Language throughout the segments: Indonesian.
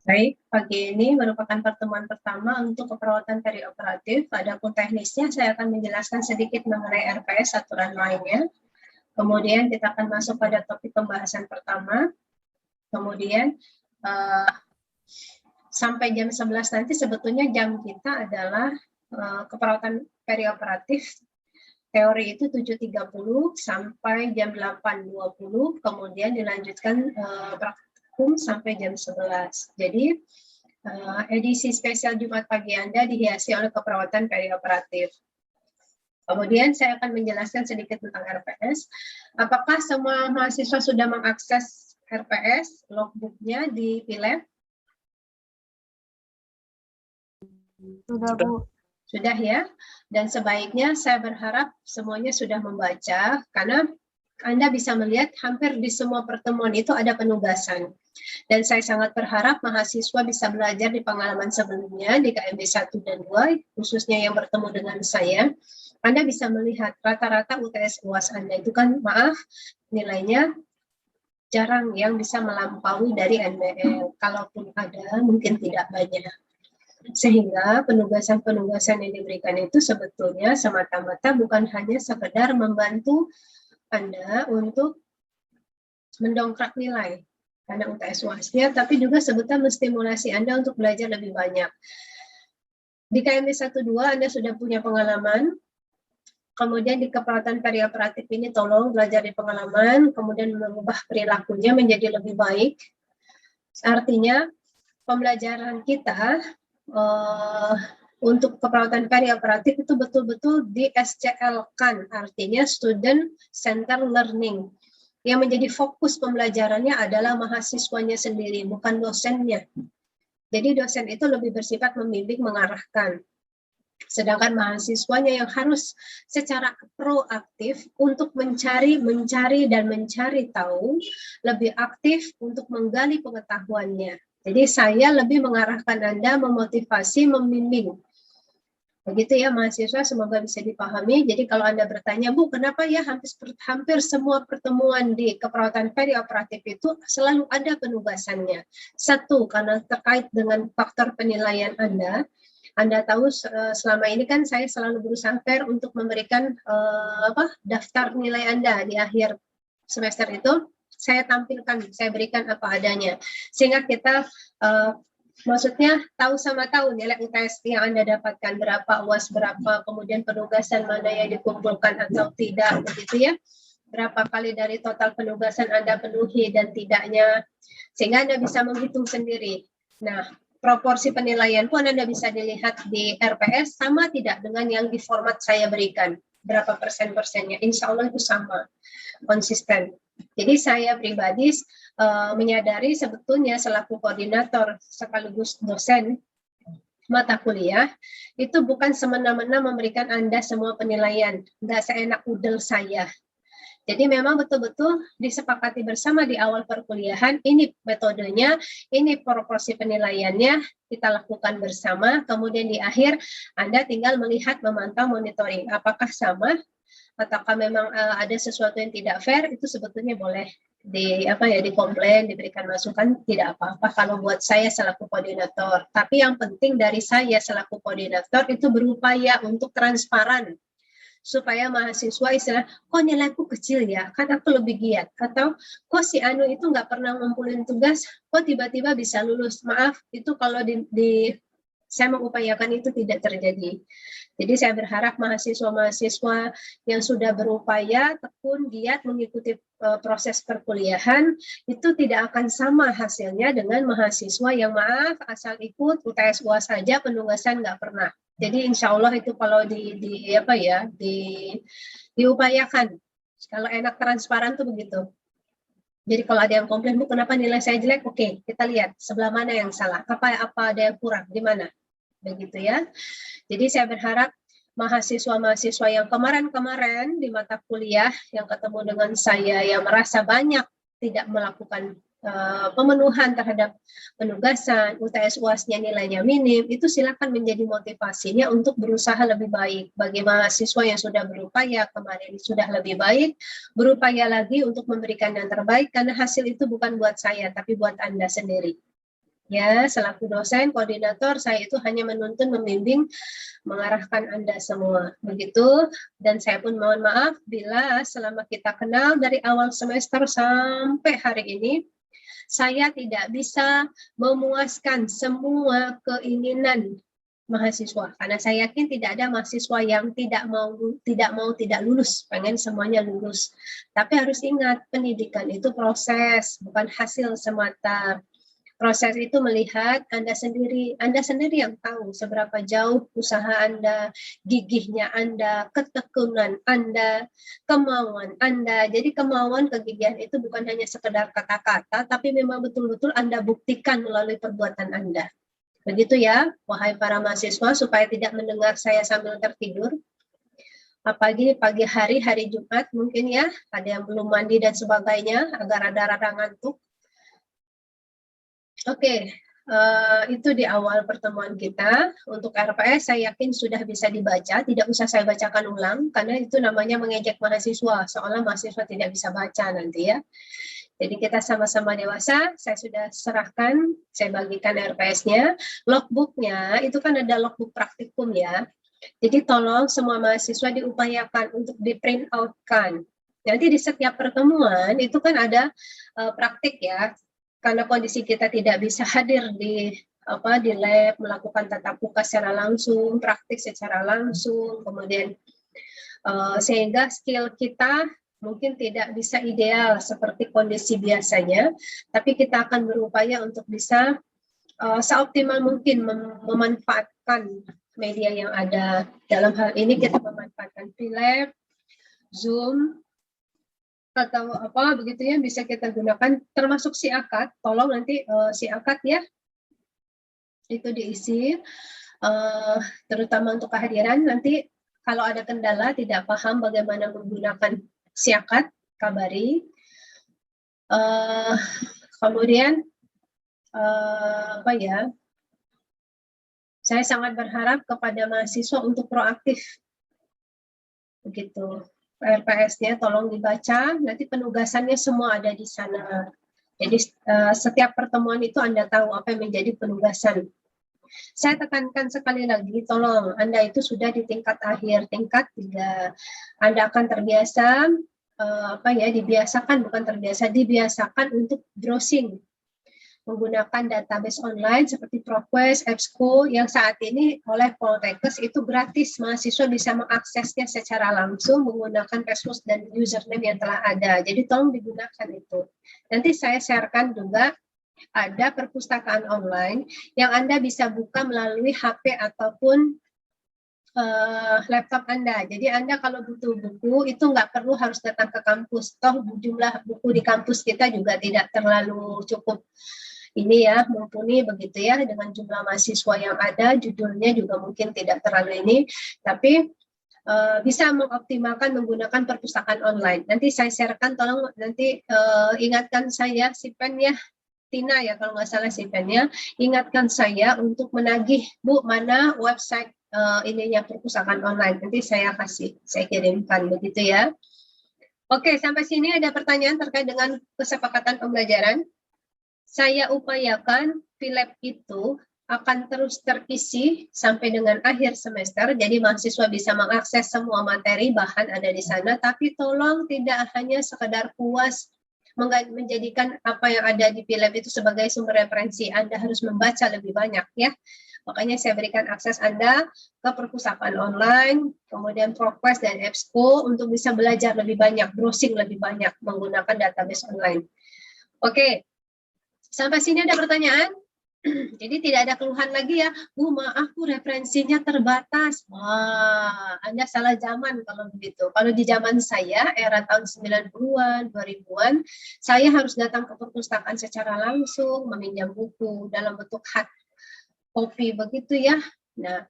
Baik, pagi ini merupakan pertemuan pertama untuk keperawatan perioperatif. Adapun teknisnya, saya akan menjelaskan sedikit mengenai RPS, aturan mainnya. Kemudian kita akan masuk pada topik pembahasan pertama. Kemudian sampai jam 11 nanti sebetulnya jam kita adalah keperawatan perioperatif. Teori itu 7.30 sampai jam 8.20, kemudian dilanjutkan praktikum sampai jam 11. Jadi edisi spesial Jumat pagi Anda dihiasi oleh keperawatan perioperatif. Kemudian saya akan menjelaskan sedikit tentang RPS. Apakah semua mahasiswa sudah mengakses RPS, logbooknya di PILEB? Sudah, Bu. Sudah ya, dan sebaiknya saya berharap semuanya sudah membaca, karena Anda bisa melihat hampir di semua pertemuan itu ada penugasan. Dan saya sangat berharap mahasiswa bisa belajar di pengalaman sebelumnya, di KMB 1 dan 2, khususnya yang bertemu dengan saya. Anda bisa melihat rata-rata UTS UAS Anda itu kan, maaf, nilainya jarang yang bisa melampaui dari NBL. Kalaupun ada, mungkin tidak banyak. Sehingga penugasan-penugasan yang diberikan itu sebetulnya semata-mata bukan hanya sekedar membantu Anda untuk mendongkrak nilai karena UTS UASnya, tapi juga sebetulnya menstimulasi Anda untuk belajar lebih banyak. Di KMB 1-2 Anda sudah punya pengalaman, kemudian di keperawatan perioperatif ini tolong belajar di pengalaman, kemudian mengubah perilakunya menjadi lebih baik. Artinya pembelajaran kita untuk keperawatan perioperatif itu betul-betul di SCL-kan, artinya Student Center Learning. Yang menjadi fokus pembelajarannya adalah mahasiswanya sendiri, bukan dosennya. Jadi dosen itu lebih bersifat membimbing, mengarahkan. Sedangkan mahasiswanya yang harus secara proaktif untuk mencari tahu, lebih aktif untuk menggali pengetahuannya. Jadi saya lebih mengarahkan Anda, memotivasi, membimbing. Begitu ya mahasiswa, semoga bisa dipahami. Jadi kalau Anda bertanya, Bu, kenapa ya hampir semua pertemuan di keperawatan perioperatif itu selalu ada penugasannya? Satu, karena terkait dengan faktor penilaian Anda. Anda tahu selama ini kan saya selalu berusaha fair untuk memberikan daftar nilai Anda di akhir semester itu. Saya tampilkan, saya berikan apa adanya, sehingga kita maksudnya tahu sama tahu nilai UTS yang Anda dapatkan berapa, UAS berapa, kemudian penugasan mana yang dikumpulkan atau tidak, begitu ya. Berapa kali dari total penugasan Anda penuhi dan tidaknya, sehingga Anda bisa menghitung sendiri. Nah, proporsi penilaian pun Anda bisa dilihat di RPS sama tidak dengan yang di format saya berikan. Berapa persen-persennya, insya Allah itu sama, konsisten. Jadi saya pribadi menyadari sebetulnya selaku koordinator sekaligus dosen mata kuliah, itu bukan semena-mena memberikan Anda semua penilaian, nggak seenak udel saya. Jadi memang betul-betul disepakati bersama di awal perkuliahan, ini metodenya, ini proporsi penilaiannya, kita lakukan bersama, kemudian di akhir Anda tinggal melihat, memantau, monitoring, apakah sama, ataukah memang ada sesuatu yang tidak fair, itu sebetulnya boleh dikomplain, diberikan masukan, tidak apa-apa kalau buat saya selaku koordinator. Tapi yang penting dari saya selaku koordinator itu berupaya untuk transparan, supaya mahasiswa istilah, kok nilaiku kecil ya, kan aku lebih giat, atau kok si Anu itu nggak pernah ngumpulin tugas, kok tiba-tiba bisa lulus. Maaf, itu kalau saya mengupayakan itu tidak terjadi. Jadi saya berharap mahasiswa-mahasiswa yang sudah berupaya, tekun, giat mengikuti proses perkuliahan, itu tidak akan sama hasilnya dengan mahasiswa yang maaf, asal ikut UTS UAS saja, penugasan nggak pernah. Jadi insya Allah itu kalau diupayakan, kalau enak transparan tuh begitu. Jadi kalau ada yang komplain, Bu, kenapa nilai saya jelek? Oke, kita lihat sebelah mana yang salah, apa ada yang kurang, di mana, begitu ya. Jadi saya berharap mahasiswa-mahasiswa yang kemarin-kemarin di mata kuliah yang ketemu dengan saya yang merasa banyak tidak melakukan pemenuhan terhadap penugasan, UTS UASnya nilainya minim, itu silakan menjadi motivasinya untuk berusaha lebih baik. Bagi mahasiswa yang sudah berupaya kemarin sudah lebih baik, berupaya lagi untuk memberikan yang terbaik, karena hasil itu bukan buat saya, tapi buat Anda sendiri. Ya, selaku dosen, koordinator, saya itu hanya menuntun, membimbing, mengarahkan Anda semua. Begitu, dan saya pun mohon maaf bila selama kita kenal dari awal semester sampai hari ini, saya tidak bisa memuaskan semua keinginan mahasiswa. Karena saya yakin tidak ada mahasiswa yang tidak lulus, pengen semuanya lulus. Tapi harus ingat, pendidikan itu proses, bukan hasil semata. Proses itu melihat Anda sendiri yang tahu seberapa jauh usaha Anda, gigihnya Anda, ketekunan Anda, kemauan Anda. Jadi kemauan, kegigihan itu bukan hanya sekedar kata-kata, tapi memang betul-betul Anda buktikan melalui perbuatan Anda. Begitu ya, wahai para mahasiswa, supaya tidak mendengar saya sambil tertidur. Apalagi pagi hari, hari Jumat mungkin ya, ada yang belum mandi dan sebagainya, agar ada rada ngantuk. Oke, itu di awal pertemuan kita. Untuk RPS saya yakin sudah bisa dibaca, tidak usah saya bacakan ulang, karena itu namanya mengejek mahasiswa, seolah mahasiswa tidak bisa baca nanti ya. Jadi kita sama-sama dewasa, saya sudah serahkan, saya bagikan RPS-nya. Logbook-nya, itu kan ada logbook praktikum ya. Jadi tolong semua mahasiswa diupayakan untuk di-print out-kan. Nanti di setiap pertemuan, itu kan ada praktik ya, karena kondisi kita tidak bisa hadir di lab, melakukan tatap muka secara langsung, praktik secara langsung, kemudian sehingga skill kita mungkin tidak bisa ideal seperti kondisi biasanya, tapi kita akan berupaya untuk bisa seoptimal mungkin memanfaatkan media yang ada. Dalam hal ini kita memanfaatkan P-Lab, Zoom, atau apa begitu ya, bisa kita gunakan, termasuk si akad. Tolong nanti si akad ya itu diisi, terutama untuk kehadiran. Nanti kalau ada kendala tidak paham bagaimana menggunakan si akad, kabari. Kemudian apa ya, saya sangat berharap kepada mahasiswa untuk proaktif begitu. RPS-nya tolong dibaca, nanti penugasannya semua ada di sana. Jadi setiap pertemuan itu Anda tahu apa yang menjadi penugasan. Saya tekankan sekali lagi, tolong Anda itu sudah di tingkat akhir, tingkat 3. Anda akan terbiasa, dibiasakan, bukan terbiasa, dibiasakan untuk browsing menggunakan database online seperti ProQuest, EBSCO, yang saat ini oleh Poltekkes itu gratis. Mahasiswa bisa mengaksesnya secara langsung menggunakan password dan username yang telah ada. Jadi tolong digunakan itu. Nanti saya sharekan juga ada perpustakaan online yang Anda bisa buka melalui HP ataupun laptop Anda. Jadi Anda kalau butuh buku itu nggak perlu harus datang ke kampus. Toh jumlah buku di kampus kita juga tidak terlalu cukup ini ya, mumpuni begitu ya, dengan jumlah mahasiswa yang ada, judulnya juga mungkin tidak terlalu ini, tapi bisa mengoptimalkan menggunakan perpustakaan online. Nanti saya sharekan, tolong nanti ingatkan saya, si pen ya, Tina ya kalau nggak salah si pennya, ingatkan saya untuk menagih, Bu, mana website ininya perpustakaan online, nanti saya kirimkan begitu ya. Oke, sampai sini ada pertanyaan terkait dengan kesepakatan pembelajaran. Saya upayakan P-Lab itu akan terus terisi sampai dengan akhir semester, jadi mahasiswa bisa mengakses semua materi, bahan ada di sana, tapi tolong tidak hanya sekedar puas menjadikan apa yang ada di P-Lab itu sebagai sumber referensi. Anda harus membaca lebih banyak ya. Makanya saya berikan akses Anda ke perpustakaan online, kemudian ProQuest dan EBSCO untuk bisa belajar lebih banyak, browsing lebih banyak menggunakan database online. Oke. Sampai sini ada pertanyaan? Jadi tidak ada keluhan lagi ya, Bu, maaf Bu, referensinya terbatas. Wah, Anda salah zaman kalau begitu. Kalau di zaman saya, era tahun 90-an, 2000-an, saya harus datang ke perpustakaan secara langsung, meminjam buku dalam bentuk hard copy begitu ya. Nah,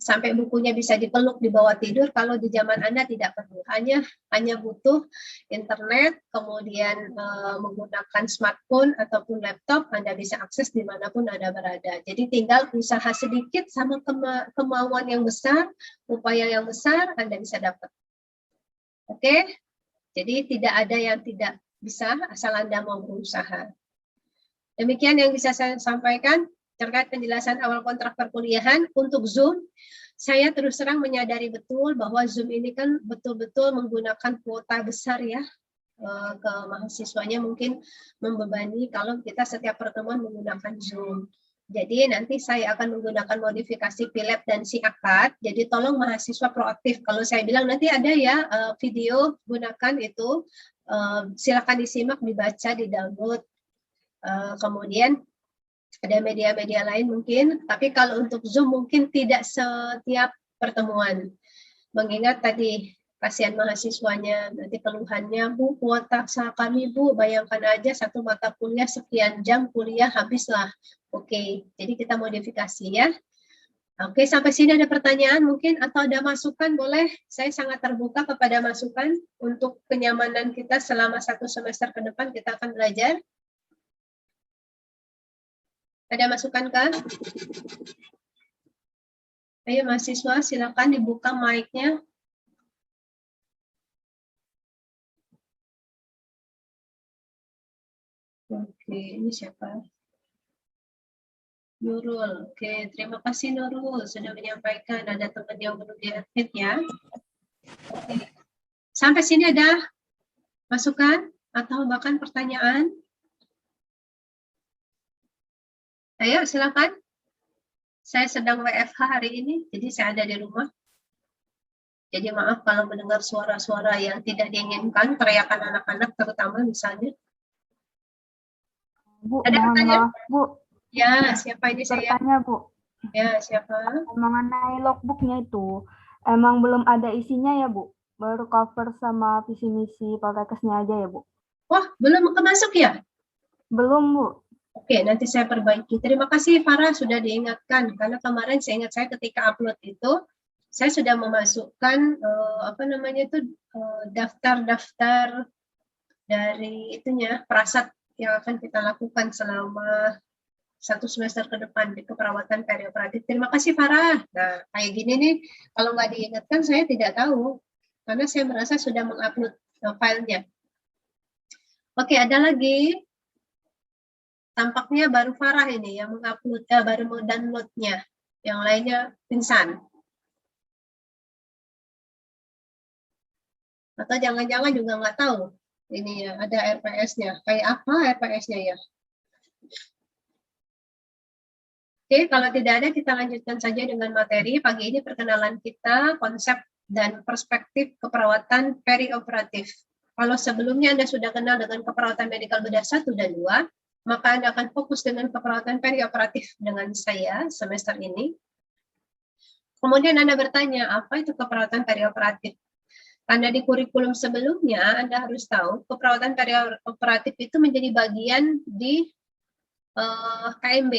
sampai bukunya bisa dipeluk di bawah tidur. Kalau di zaman Anda tidak perlu, hanya butuh internet, kemudian menggunakan smartphone ataupun laptop, Anda bisa akses dimanapun Anda berada. Jadi tinggal usaha sedikit sama kemauan yang besar, upaya yang besar, Anda bisa dapat. Oke? Jadi tidak ada yang tidak bisa asal Anda mau berusaha. Demikian yang bisa saya sampaikan terkait penjelasan awal kontrak perkuliahan. Untuk Zoom, saya terus terang menyadari betul bahwa Zoom ini kan betul-betul menggunakan kuota besar ya, ke mahasiswanya mungkin membebani kalau kita setiap pertemuan menggunakan Zoom. Jadi nanti saya akan menggunakan modifikasi PLAB dan SIAKAD. Jadi tolong mahasiswa proaktif. Kalau saya bilang nanti ada ya video, gunakan itu. Silakan disimak, dibaca, di-download. Kemudian ada media-media lain mungkin. Tapi kalau untuk Zoom mungkin tidak setiap pertemuan. Mengingat tadi kasihan mahasiswanya, nanti keluhannya, Bu, kuota kami, Bu, bayangkan aja satu mata kuliah sekian jam kuliah habislah. Oke, jadi kita modifikasi ya. Oke, sampai sini ada pertanyaan mungkin atau ada masukan boleh. Saya sangat terbuka kepada masukan untuk kenyamanan kita selama 1 semester ke depan kita akan belajar. Ada masukan kah? Ayo mahasiswa, silakan dibuka mic-nya. Oke, ini siapa? Nurul. Oke, terima kasih Nurul sudah menyampaikan. Ada teman yang belum di-admit ya. Oke. Sampai sini ada masukan atau bahkan pertanyaan? Ayo, silakan. Saya sedang WFH hari ini, jadi saya ada di rumah. Jadi maaf kalau mendengar suara-suara yang tidak diinginkan, teriakan anak-anak terutama misalnya. Bu, Ada mohon pertanyaan? maaf, Bu. Ya, siapa ini saya? Bertanya, Bu. Ya, siapa? Mengenai logbooknya itu, emang belum ada isinya ya, Bu? Baru cover sama visi misi Poltekkesnya aja ya, Bu? Wah, belum masuk ya? Belum, Bu. Oke, nanti saya perbaiki. Terima kasih Farah sudah diingatkan, karena kemarin saya ingat saya ketika upload itu, saya sudah memasukkan apa namanya itu daftar-daftar dari itunya prasat yang akan kita lakukan selama 1 semester ke depan di keperawatan perioperatif. Terima kasih Farah. Nah, kayak gini nih, kalau nggak diingatkan saya tidak tahu, karena saya merasa sudah mengupload filenya. Oke, ada lagi. Tampaknya baru Farah ini yang mengupload, baru mau downloadnya. Yang lainnya pingsan. Atau jangan-jangan juga nggak tahu. Ini ya, ada RPS-nya. Kayak apa RPS-nya ya? Oke, kalau tidak ada kita lanjutkan saja dengan materi. Pagi ini perkenalan kita, konsep dan perspektif keperawatan perioperatif. Kalau sebelumnya Anda sudah kenal dengan keperawatan medikal bedah 1 dan 2, maka Anda akan fokus dengan keperawatan perioperatif dengan saya semester ini. Kemudian Anda bertanya, apa itu keperawatan perioperatif? Karena di kurikulum sebelumnya, Anda harus tahu, keperawatan perioperatif itu menjadi bagian di KMB.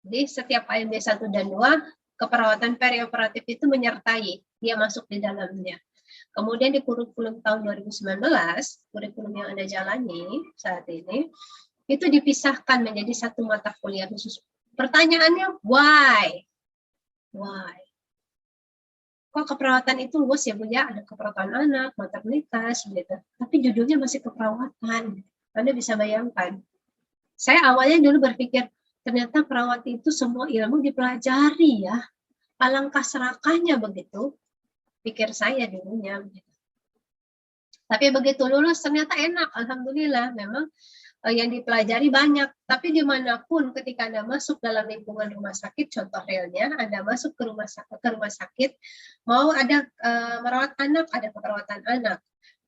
Jadi setiap KMB 1 dan 2, keperawatan perioperatif itu menyertai, dia masuk di dalamnya. Kemudian di kurikulum tahun 2019, kurikulum yang Anda jalani saat ini, itu dipisahkan menjadi satu mata kuliah khusus. Pertanyaannya, why? Why? Kok keperawatan itu luas ya Bu ya? Ada keperawatan anak, maternitas, gitu. Tapi judulnya masih keperawatan. Anda bisa bayangkan. Saya awalnya dulu berpikir, ternyata perawat itu semua ilmu dipelajari ya. Alangkah serakahnya begitu, pikir saya dulunya. Tapi begitu lulus ternyata enak, alhamdulillah. Memang yang dipelajari banyak. Tapi dimanapun ketika Anda masuk dalam lingkungan rumah sakit, contoh realnya, Anda masuk ke rumah sakit, mau ada merawat anak, ada keperawatan anak.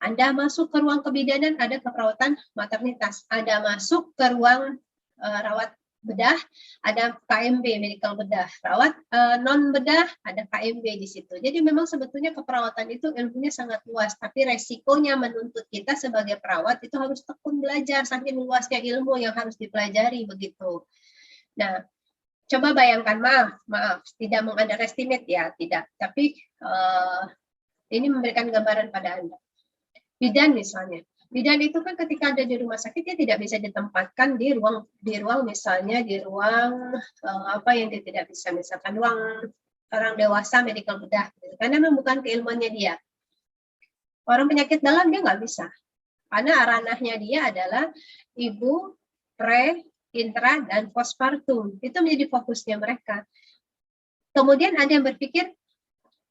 Anda masuk ke ruang kebidanan, ada keperawatan maternitas. Anda masuk ke ruang rawat bedah, ada KMB medical bedah. Rawat non bedah, ada KMB di situ. Jadi memang sebetulnya keperawatan itu ilmunya sangat luas, tapi resikonya menuntut kita sebagai perawat itu harus tekun belajar, saking luasnya ilmu yang harus dipelajari begitu. Nah, coba bayangkan, maaf, tidak meng-underestimate ya, tidak. Tapi ini memberikan gambaran pada Anda. Bidan misalnya. Bidan itu kan ketika ada di rumah sakit dia tidak bisa ditempatkan di ruang misalnya di ruang apa yang dia tidak bisa, misalkan ruang orang dewasa medical bedah, gitu. Karena memang bukan keilmuannya dia. Orang penyakit dalam dia nggak bisa, karena ranahnya dia adalah ibu pre, intra, dan postpartum. Itu menjadi fokusnya mereka. Kemudian ada yang berpikir,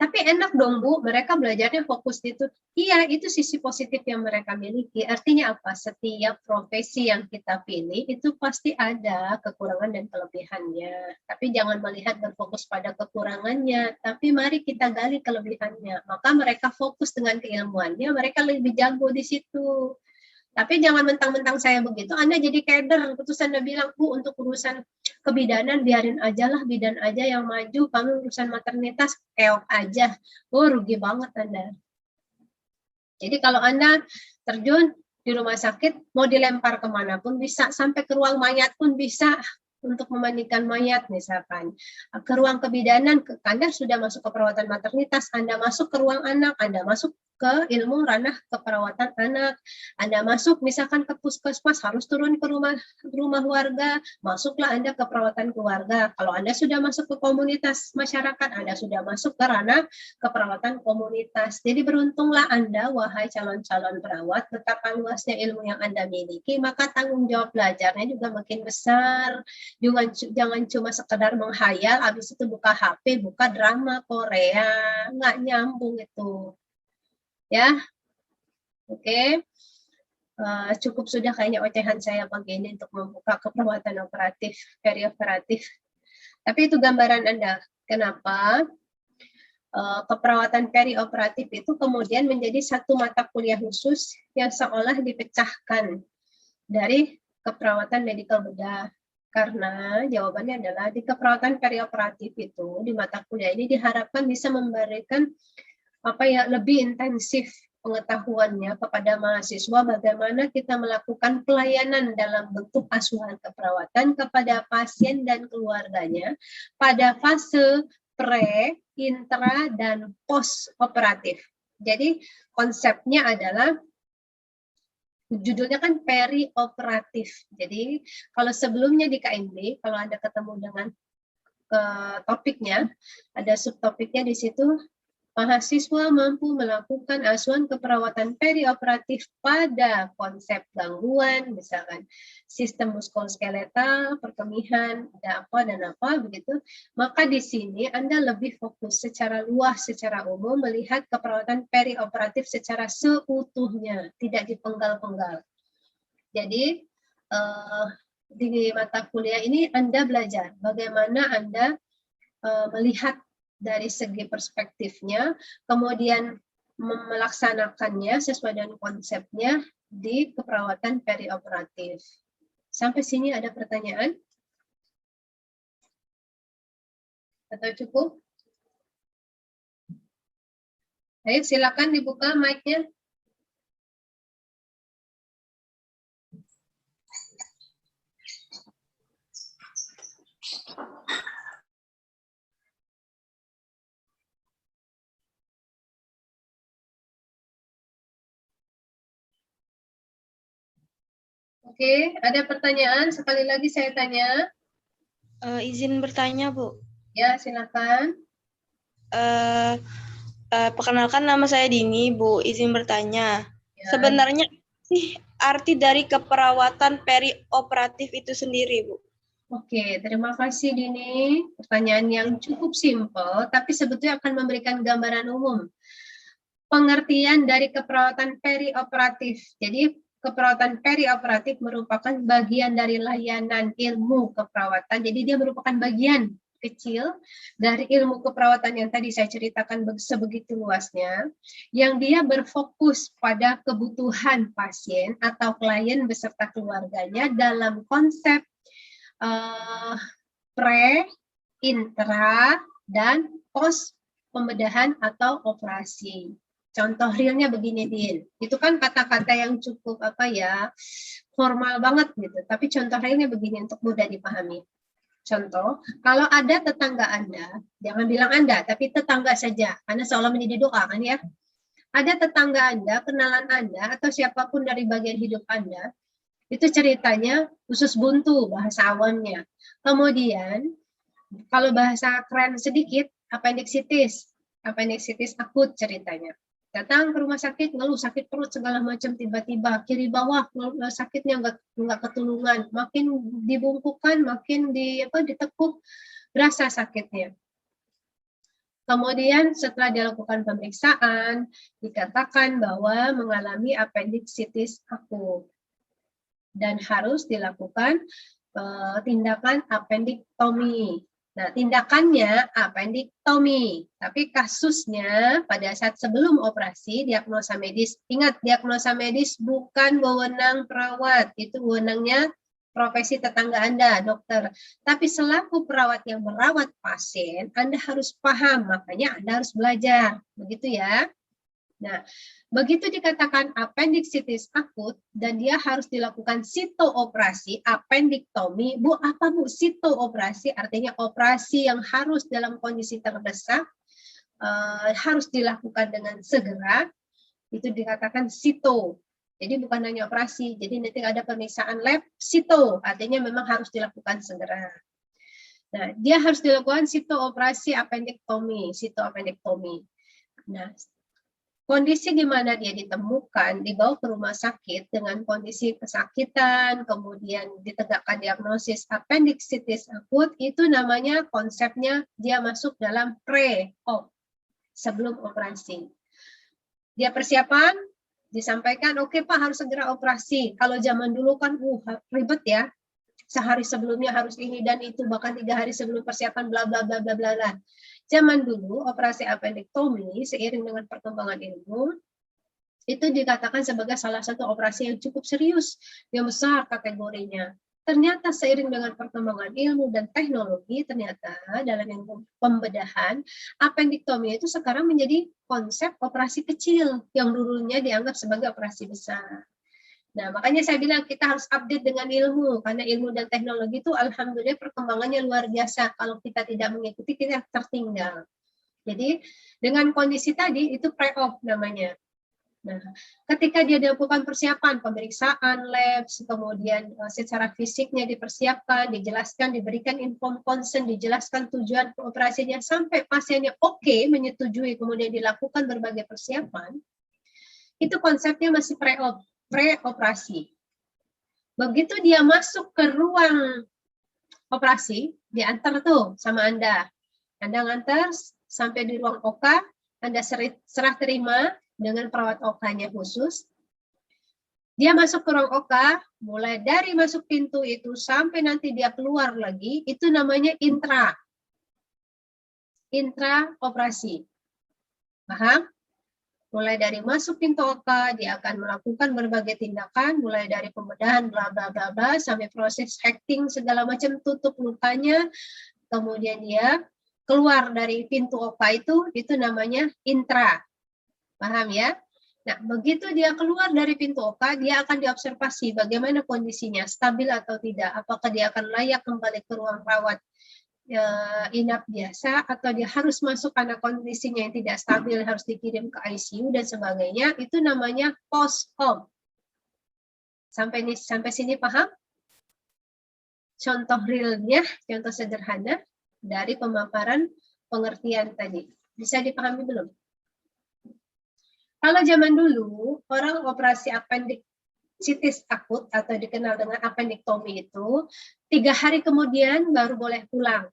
tapi enak dong Bu, mereka belajarnya fokus di itu. Iya, itu sisi positif yang mereka miliki. Artinya apa? Setiap profesi yang kita pilih itu pasti ada kekurangan dan kelebihannya. Tapi jangan melihat berfokus pada kekurangannya, tapi mari kita gali kelebihannya. Maka mereka fokus dengan keilmuannya, mereka lebih jago di situ. Tapi jangan mentang-mentang saya begitu, Anda jadi kader, terus Anda bilang, Bu, untuk urusan kebidanan biarin aja lah, bidan aja yang maju, kami urusan maternitas keok aja. Oh, rugi banget Anda. Jadi kalau Anda terjun di rumah sakit, mau dilempar kemanapun bisa, sampai ke ruang mayat pun bisa, untuk memandikan mayat misalkan. Ke ruang kebidanan, Anda sudah masuk ke perawatan maternitas, Anda masuk ke ruang anak, Anda masuk ke ilmu ranah keperawatan anak, Anda masuk misalkan ke puskesmas, harus turun ke rumah warga, masuklah Anda ke perawatan keluarga. Kalau Anda sudah masuk ke komunitas masyarakat, Anda sudah masuk ke ranah keperawatan komunitas. Jadi beruntunglah Anda, wahai calon-calon perawat, betapa luasnya ilmu yang Anda miliki, maka tanggung jawab belajarnya juga makin besar. Jangan cuma sekedar menghayal, habis itu buka HP, buka drama Korea, nggak nyambung itu. Ya, oke. Cukup sudah kayaknya ocehan saya pagi ini untuk membuka keperawatan operatif, perioperatif. Tapi itu gambaran Anda. Kenapa? Keperawatan perioperatif itu kemudian menjadi satu mata kuliah khusus yang seolah dipecahkan dari keperawatan medikal bedah. Karena jawabannya adalah di keperawatan perioperatif itu, di mata kuliah ini diharapkan bisa memberikan lebih intensif pengetahuannya kepada mahasiswa bagaimana kita melakukan pelayanan dalam bentuk asuhan keperawatan kepada pasien dan keluarganya pada fase pre, intra, dan post operatif. Jadi konsepnya adalah, judulnya kan perioperatif. Jadi kalau sebelumnya di KMB, kalau Anda ketemu dengan topiknya, ada subtopiknya di situ, mahasiswa mampu melakukan asuhan keperawatan perioperatif pada konsep gangguan, misalkan sistem muskuloskeletal, perkemihan, ada apa dan apa begitu. Maka di sini Anda lebih fokus secara luas, secara umum melihat keperawatan perioperatif secara seutuhnya, tidak dipenggal-penggal. Jadi di mata kuliah ini Anda belajar bagaimana Anda melihat dari segi perspektifnya, kemudian melaksanakannya sesuai dengan konsepnya di keperawatan perioperatif. Sampai sini ada pertanyaan? Atau cukup? Baik, silakan dibuka mic-nya. Oke, ada pertanyaan? Sekali lagi saya tanya. Izin bertanya, Bu. Ya, silakan. Perkenalkan nama saya Dini, Bu. Izin bertanya. Ya. Sebenarnya sih arti dari keperawatan perioperatif itu sendiri, Bu? Oke, terima kasih Dini. Pertanyaan yang cukup simpel, tapi sebetulnya akan memberikan gambaran umum. Pengertian dari keperawatan perioperatif. Jadi keperawatan perioperatif merupakan bagian dari layanan ilmu keperawatan. Jadi dia merupakan bagian kecil dari ilmu keperawatan yang tadi saya ceritakan sebegitu luasnya, yang dia berfokus pada kebutuhan pasien atau klien beserta keluarganya dalam konsep pre, intra, dan post pembedahan atau operasi. Contoh realnya begini, Din. Itu kan kata-kata yang cukup formal banget gitu. Tapi contoh realnya begini untuk mudah dipahami. Contoh, kalau ada tetangga Anda, jangan bilang Anda, tapi tetangga saja, karena seolah menjadi doa kan ya. Ada tetangga Anda, kenalan Anda, atau siapapun dari bagian hidup Anda, itu ceritanya usus buntu bahasa awamnya. Kemudian, kalau bahasa keren sedikit, appendicitis akut ceritanya. Datang ke rumah sakit, ngeluh sakit perut segala macam, tiba-tiba kiri bawah sakitnya nggak ketulungan, makin dibungkukan, makin ditekuk, berasa sakitnya. Kemudian setelah dilakukan pemeriksaan, dikatakan bahwa mengalami appendicitis akut dan harus dilakukan tindakan appendektomi. Nah, tindakannya appendektomi, tapi kasusnya pada saat sebelum operasi, diagnosa medis. Ingat, diagnosa medis bukan wewenang perawat, itu wewenangnya profesi tetangga Anda, dokter. Tapi selaku perawat yang merawat pasien, Anda harus paham, makanya Anda harus belajar. Begitu ya. Nah, begitu dikatakan appendicitis akut dan dia harus dilakukan sitooperasi, appendektomi. Bu, apa Bu sitooperasi? Artinya operasi yang harus dalam kondisi terdesak, harus dilakukan dengan segera. Itu dikatakan sito. Jadi bukan hanya operasi. Jadi nanti ada pemeriksaan lab, sito. Artinya memang harus dilakukan segera. Nah, dia harus dilakukan sitooperasi appendektomi, sitoappendektomi. Nah, kondisi di mana dia ditemukan, dibawa ke rumah sakit dengan kondisi kesakitan, kemudian ditegakkan diagnosis appendicitis akut, itu namanya konsepnya dia masuk dalam pre-op, sebelum operasi. Dia persiapan, disampaikan, oke Pak harus segera operasi. Kalau zaman dulu kan ribet ya, sehari sebelumnya harus ini dan itu, bahkan 3 hari sebelum persiapan bla bla bla bla bla. Zaman dulu operasi appendektomi seiring dengan perkembangan ilmu itu dikatakan sebagai salah satu operasi yang cukup serius, yang besar kategorinya. Ternyata seiring dengan perkembangan ilmu dan teknologi, ternyata dalam ilmu pembedahan, appendektomi itu sekarang menjadi konsep operasi kecil yang dulunya dianggap sebagai operasi besar. Nah, makanya saya bilang kita harus update dengan ilmu, karena ilmu dan teknologi itu alhamdulillah perkembangannya luar biasa. Kalau kita tidak mengikuti, kita tertinggal. Jadi, dengan kondisi tadi, itu pre-op namanya. Nah, ketika dia dilakukan persiapan, pemeriksaan lab, kemudian secara fisiknya dipersiapkan, dijelaskan, diberikan inform consent, dijelaskan tujuan operasinya, sampai pasiennya oke, menyetujui, kemudian dilakukan berbagai persiapan, itu konsepnya masih pre-op. Pre-operasi. Begitu dia masuk ke ruang operasi, diantar tuh sama Anda. Anda ngantar sampai di ruang OK, Anda serah terima dengan perawat OK-nya khusus. Dia masuk ke ruang OK, mulai dari masuk pintu itu sampai nanti dia keluar lagi, itu namanya intra-operasi. Paham? Mulai dari masuk pintu OK, dia akan melakukan berbagai tindakan, mulai dari pembedahan, bla bla bla bla, sampai proses hacking segala macam, tutup lukanya, kemudian dia keluar dari pintu OK itu namanya intra. Paham ya? Nah, begitu dia keluar dari pintu OK, dia akan diobservasi bagaimana kondisinya, stabil atau tidak, apakah dia akan layak kembali ke ruang rawat inap biasa, atau dia harus masuk karena kondisinya yang tidak stabil, harus dikirim ke ICU dan sebagainya. Itu namanya post-op. Sampai sini paham? Contoh realnya, contoh sederhana dari pemaparan pengertian tadi. Bisa dipahami belum? Kalau zaman dulu, orang operasi appendicitis akut atau dikenal dengan appendektomi itu 3 hari kemudian baru boleh pulang.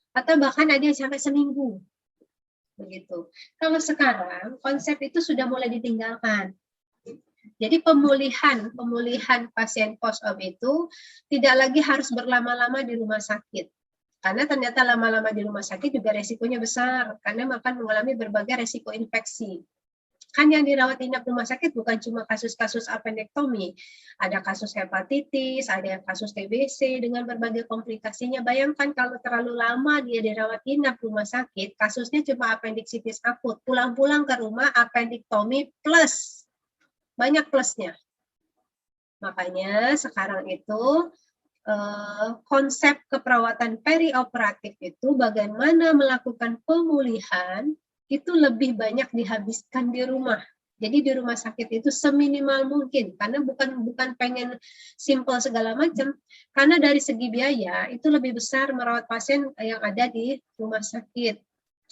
Atau bahkan ada yang sampai seminggu. Begitu. Kalau sekarang konsep itu sudah mulai ditinggalkan. Jadi pemulihan pasien post-op itu tidak lagi harus berlama-lama di rumah sakit. Karena ternyata lama-lama di rumah sakit juga resikonya besar, karena akan mengalami berbagai resiko infeksi. Kan yang dirawat inap rumah sakit bukan cuma kasus-kasus appendektomi, ada kasus hepatitis, ada kasus TBC dengan berbagai komplikasinya. Bayangkan kalau terlalu lama dia dirawat inap rumah sakit, kasusnya cuma appendicitis akut, pulang-pulang ke rumah appendektomi plus, banyak plusnya. Makanya sekarang itu konsep keperawatan perioperatif itu bagaimana melakukan pemulihan itu lebih banyak dihabiskan di rumah. Jadi di rumah sakit itu seminimal mungkin, karena bukan pengen simple segala macam, karena dari segi biaya itu lebih besar merawat pasien yang ada di rumah sakit.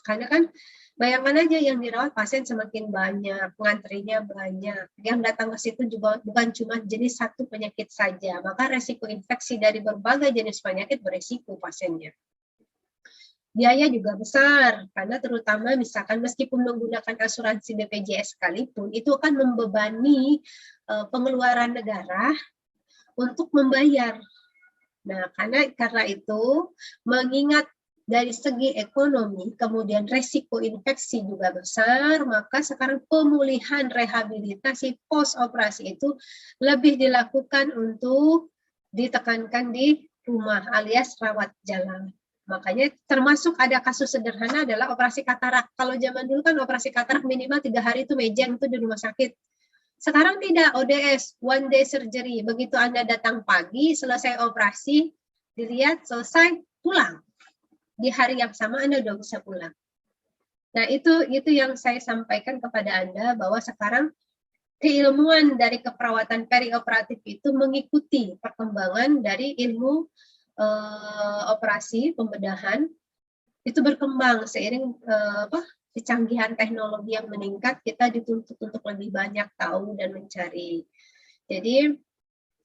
Karena kan Bayangkan aja yang dirawat pasien semakin banyak, ngantrinya banyak. Yang datang ke situ juga bukan cuma jenis satu penyakit saja, maka resiko infeksi dari berbagai jenis penyakit beresiko pasiennya. Biaya juga besar, karena terutama misalkan meskipun menggunakan asuransi BPJS sekalipun, itu akan membebani pengeluaran negara untuk membayar. Nah, karena itu, mengingat dari segi ekonomi, kemudian resiko infeksi juga besar, maka sekarang pemulihan rehabilitasi post operasi itu lebih dilakukan untuk ditekankan di rumah alias rawat jalan. Makanya termasuk ada kasus sederhana adalah operasi katarak. Kalau zaman dulu kan operasi katarak minimal 3 hari itu mejeng itu di rumah sakit. Sekarang tidak, ODS, one day surgery. Begitu Anda datang pagi, selesai operasi, dilihat, selesai, pulang. Di hari yang sama Anda udah bisa pulang. Nah, itu yang saya sampaikan kepada Anda, bahwa sekarang keilmuan dari keperawatan perioperatif itu mengikuti perkembangan dari ilmu operasi pembedahan, itu berkembang seiring kecanggihan teknologi yang meningkat, kita dituntut untuk lebih banyak tahu dan mencari. Jadi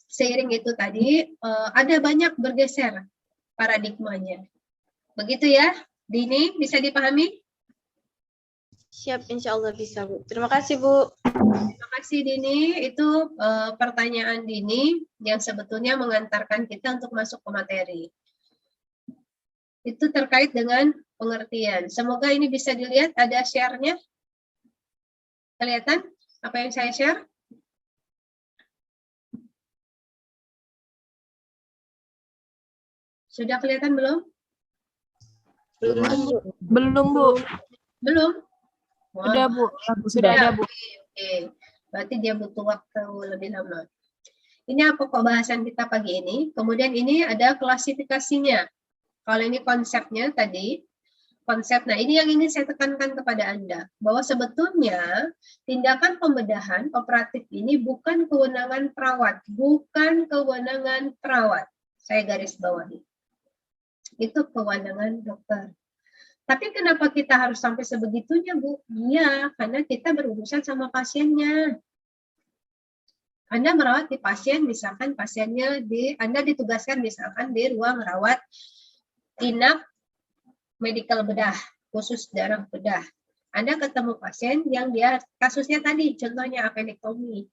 seiring itu tadi ada banyak bergeser paradigmanya. Begitu ya, Dini, bisa dipahami? Siap, insya Allah bisa, Bu. Terima kasih, Bu. Terima kasih, Dini. Itu pertanyaan Dini yang sebetulnya mengantarkan kita untuk masuk ke materi. Itu terkait dengan pengertian. Semoga ini bisa dilihat, ada share-nya. Kelihatan apa yang saya share? Sudah kelihatan belum? Belum, Bu. Belum, Bu. Belum? Sudah, Bu. Sudah ada, Bu. Oke. Berarti dia butuh waktu lebih lama. Ini pokok bahasan kita pagi ini. Kemudian ini ada klasifikasinya. Kalau ini konsepnya tadi, konsep. Nah, ini yang ingin saya tekankan kepada Anda, bahwa sebetulnya tindakan pembedahan operatif ini bukan kewenangan perawat, bukan kewenangan perawat. Saya garis bawahi. Itu kewenangan dokter. Tapi kenapa kita harus sampai sebegitunya, Bu? Iya, karena kita berurusan sama pasiennya. Anda merawat di pasien, misalkan pasiennya Anda ditugaskan misalkan di ruang rawat inap medical bedah, khusus darah bedah. Anda ketemu pasien yang dia kasusnya tadi, contohnya appendektomi.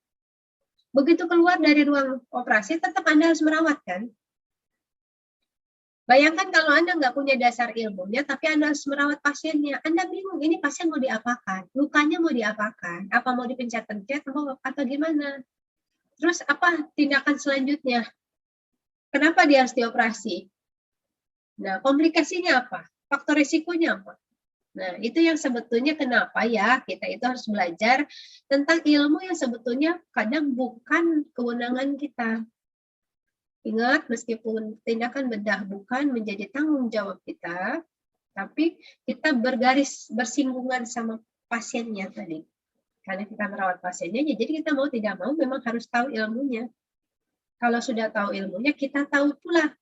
Begitu keluar dari ruang operasi, tetap Anda harus merawat, kan? Bayangkan kalau Anda nggak punya dasar ilmunya, tapi Anda harus merawat pasiennya. Anda bingung, ini pasien mau diapakan? Lukanya mau diapakan? Apa mau dipencet-pencet atau gimana? Terus apa tindakan selanjutnya? Kenapa dia harus dioperasi? Nah, komplikasinya apa? Faktor risikonya apa? Nah, itu yang sebetulnya kenapa ya kita itu harus belajar tentang ilmu yang sebetulnya kadang bukan kewenangan kita. Ingat, meskipun tindakan bedah bukan menjadi tanggung jawab kita, tapi kita bersinggungan sama pasiennya tadi. Karena kita merawat pasiennya, jadi kita mau tidak mau memang harus tahu ilmunya. Kalau sudah tahu ilmunya, kita tahu pula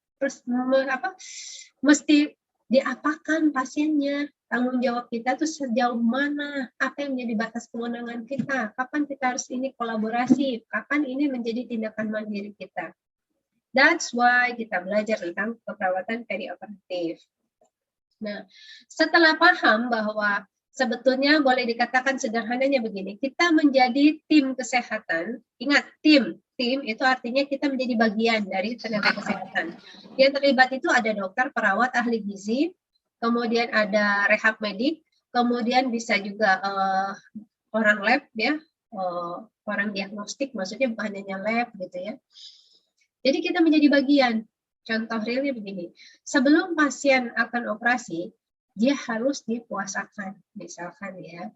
mesti diapakan pasiennya. Tanggung jawab kita tuh sejauh mana, apa yang menjadi batas kewenangan kita, kapan kita harus ini kolaborasi, kapan ini menjadi tindakan mandiri kita. That's why kita belajar tentang keperawatan perioperatif. Nah, setelah paham bahwa sebetulnya boleh dikatakan sederhananya begini, kita menjadi tim kesehatan. Ingat, tim itu artinya kita menjadi bagian dari tenaga kesehatan. Yang terlibat itu ada dokter, perawat, ahli gizi, kemudian ada rehab medik, kemudian bisa juga orang lab ya, orang diagnostik, maksudnya bukan hanya lab gitu ya. Jadi kita menjadi bagian. Contoh realnya begini, sebelum pasien akan operasi, dia harus dipuasakan, misalkan ya,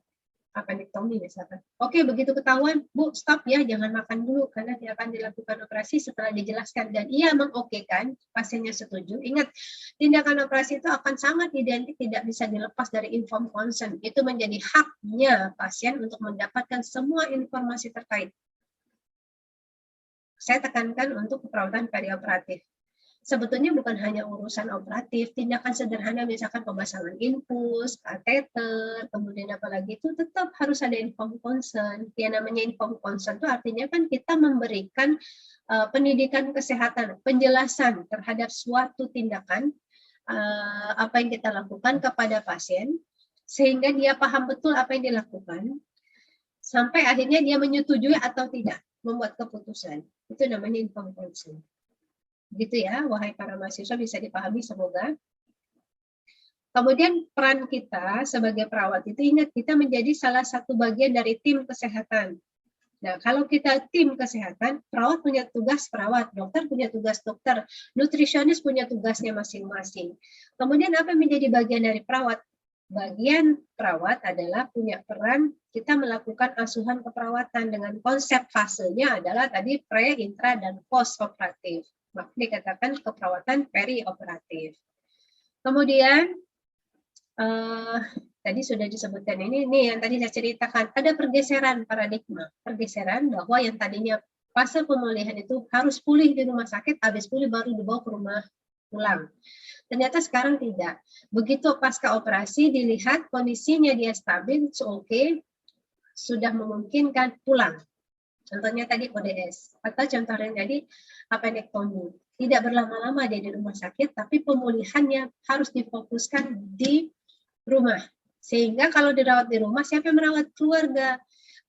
appendektomi misalkan. Oke, begitu ketahuan, Bu, stop ya, jangan makan dulu, karena dia akan dilakukan operasi setelah dijelaskan. Dan ia mengokekan, pasiennya setuju. Ingat, tindakan operasi itu akan sangat identik, tidak bisa dilepas dari informed consent. Itu menjadi haknya pasien untuk mendapatkan semua informasi terkait. Saya tekankan untuk keperawatan perioperatif. sebetulnya bukan hanya urusan operatif, tindakan sederhana misalkan pemasangan infus, kateter, kemudian apalagi itu tetap harus ada informed consent. Yang namanya informed consent itu artinya kan kita memberikan pendidikan kesehatan, penjelasan terhadap suatu tindakan apa yang kita lakukan kepada pasien, sehingga dia paham betul apa yang dilakukan, sampai akhirnya dia menyetujui atau tidak membuat keputusan. Itu namanya informed consent. Gitu ya, wahai para mahasiswa, bisa dipahami semoga. Kemudian peran kita sebagai perawat itu, ingat kita menjadi salah satu bagian dari tim kesehatan. Nah, kalau kita tim kesehatan, perawat punya tugas perawat, dokter punya tugas dokter, nutrisionis punya tugasnya masing-masing. Kemudian apa yang menjadi bagian dari perawat? Bagian perawat adalah punya peran kita melakukan asuhan keperawatan dengan konsep fasenya adalah tadi pre, intra, dan post operatif. Maka dikatakan keperawatan perioperatif. Kemudian tadi sudah disebutkan ini yang tadi saya ceritakan, ada pergeseran paradigma, pergeseran bahwa yang tadinya fase pemulihan itu harus pulih di rumah sakit, habis pulih baru dibawa ke rumah pulang. Ternyata sekarang tidak. Begitu pasca operasi dilihat kondisinya dia stabil, oke, sudah memungkinkan pulang. Contohnya tadi ODS, atau contohnya tadi appendektomi. Tidak berlama-lama dia di rumah sakit, tapi pemulihannya harus difokuskan di rumah. Sehingga kalau dirawat di rumah, siapa yang merawat? Keluarga.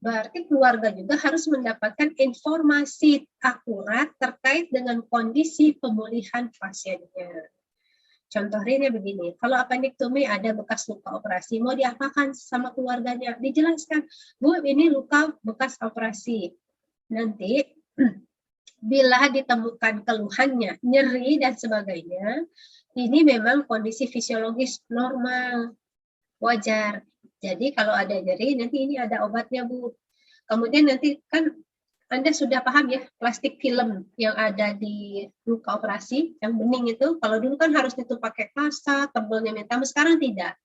Berarti keluarga juga harus mendapatkan informasi akurat terkait dengan kondisi pemulihan pasiennya. Contoh realnya begini, kalau appendektomi ada bekas luka operasi, mau diapakan sama keluarganya? Dijelaskan, Bu, ini luka bekas operasi. Nanti, bila ditemukan keluhannya, nyeri dan sebagainya, ini memang kondisi fisiologis normal, wajar. Jadi kalau ada nyeri, nanti ini ada obatnya, Bu. Kemudian nanti kan Anda sudah paham ya, plastik film yang ada di luka operasi, yang bening itu, kalau dulu kan harus itu pakai kasa, tebalnya minta, sekarang tidak.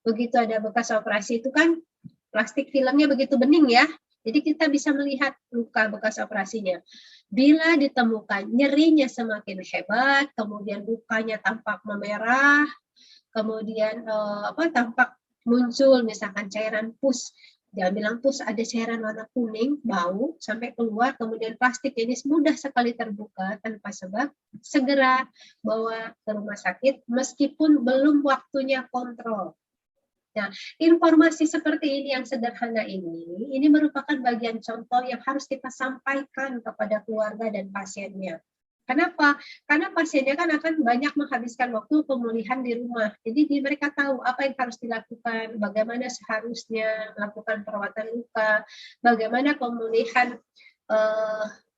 Begitu ada bekas operasi itu kan, plastik filmnya begitu bening ya, jadi kita bisa melihat luka bekas operasinya. Bila ditemukan nyerinya semakin hebat, kemudian lukanya tampak memerah, kemudian tampak muncul misalkan cairan pus, jangan bilang pus, ada cairan warna kuning, bau, sampai keluar, kemudian plastik jenis mudah sekali terbuka tanpa sebab, segera bawa ke rumah sakit meskipun belum waktunya kontrol. Nah, informasi seperti ini yang sederhana ini merupakan bagian contoh yang harus kita sampaikan kepada keluarga dan pasiennya. Kenapa? Karena pasiennya kan akan banyak menghabiskan waktu pemulihan di rumah. Jadi mereka tahu apa yang harus dilakukan, bagaimana seharusnya melakukan perawatan luka, bagaimana pemulihan,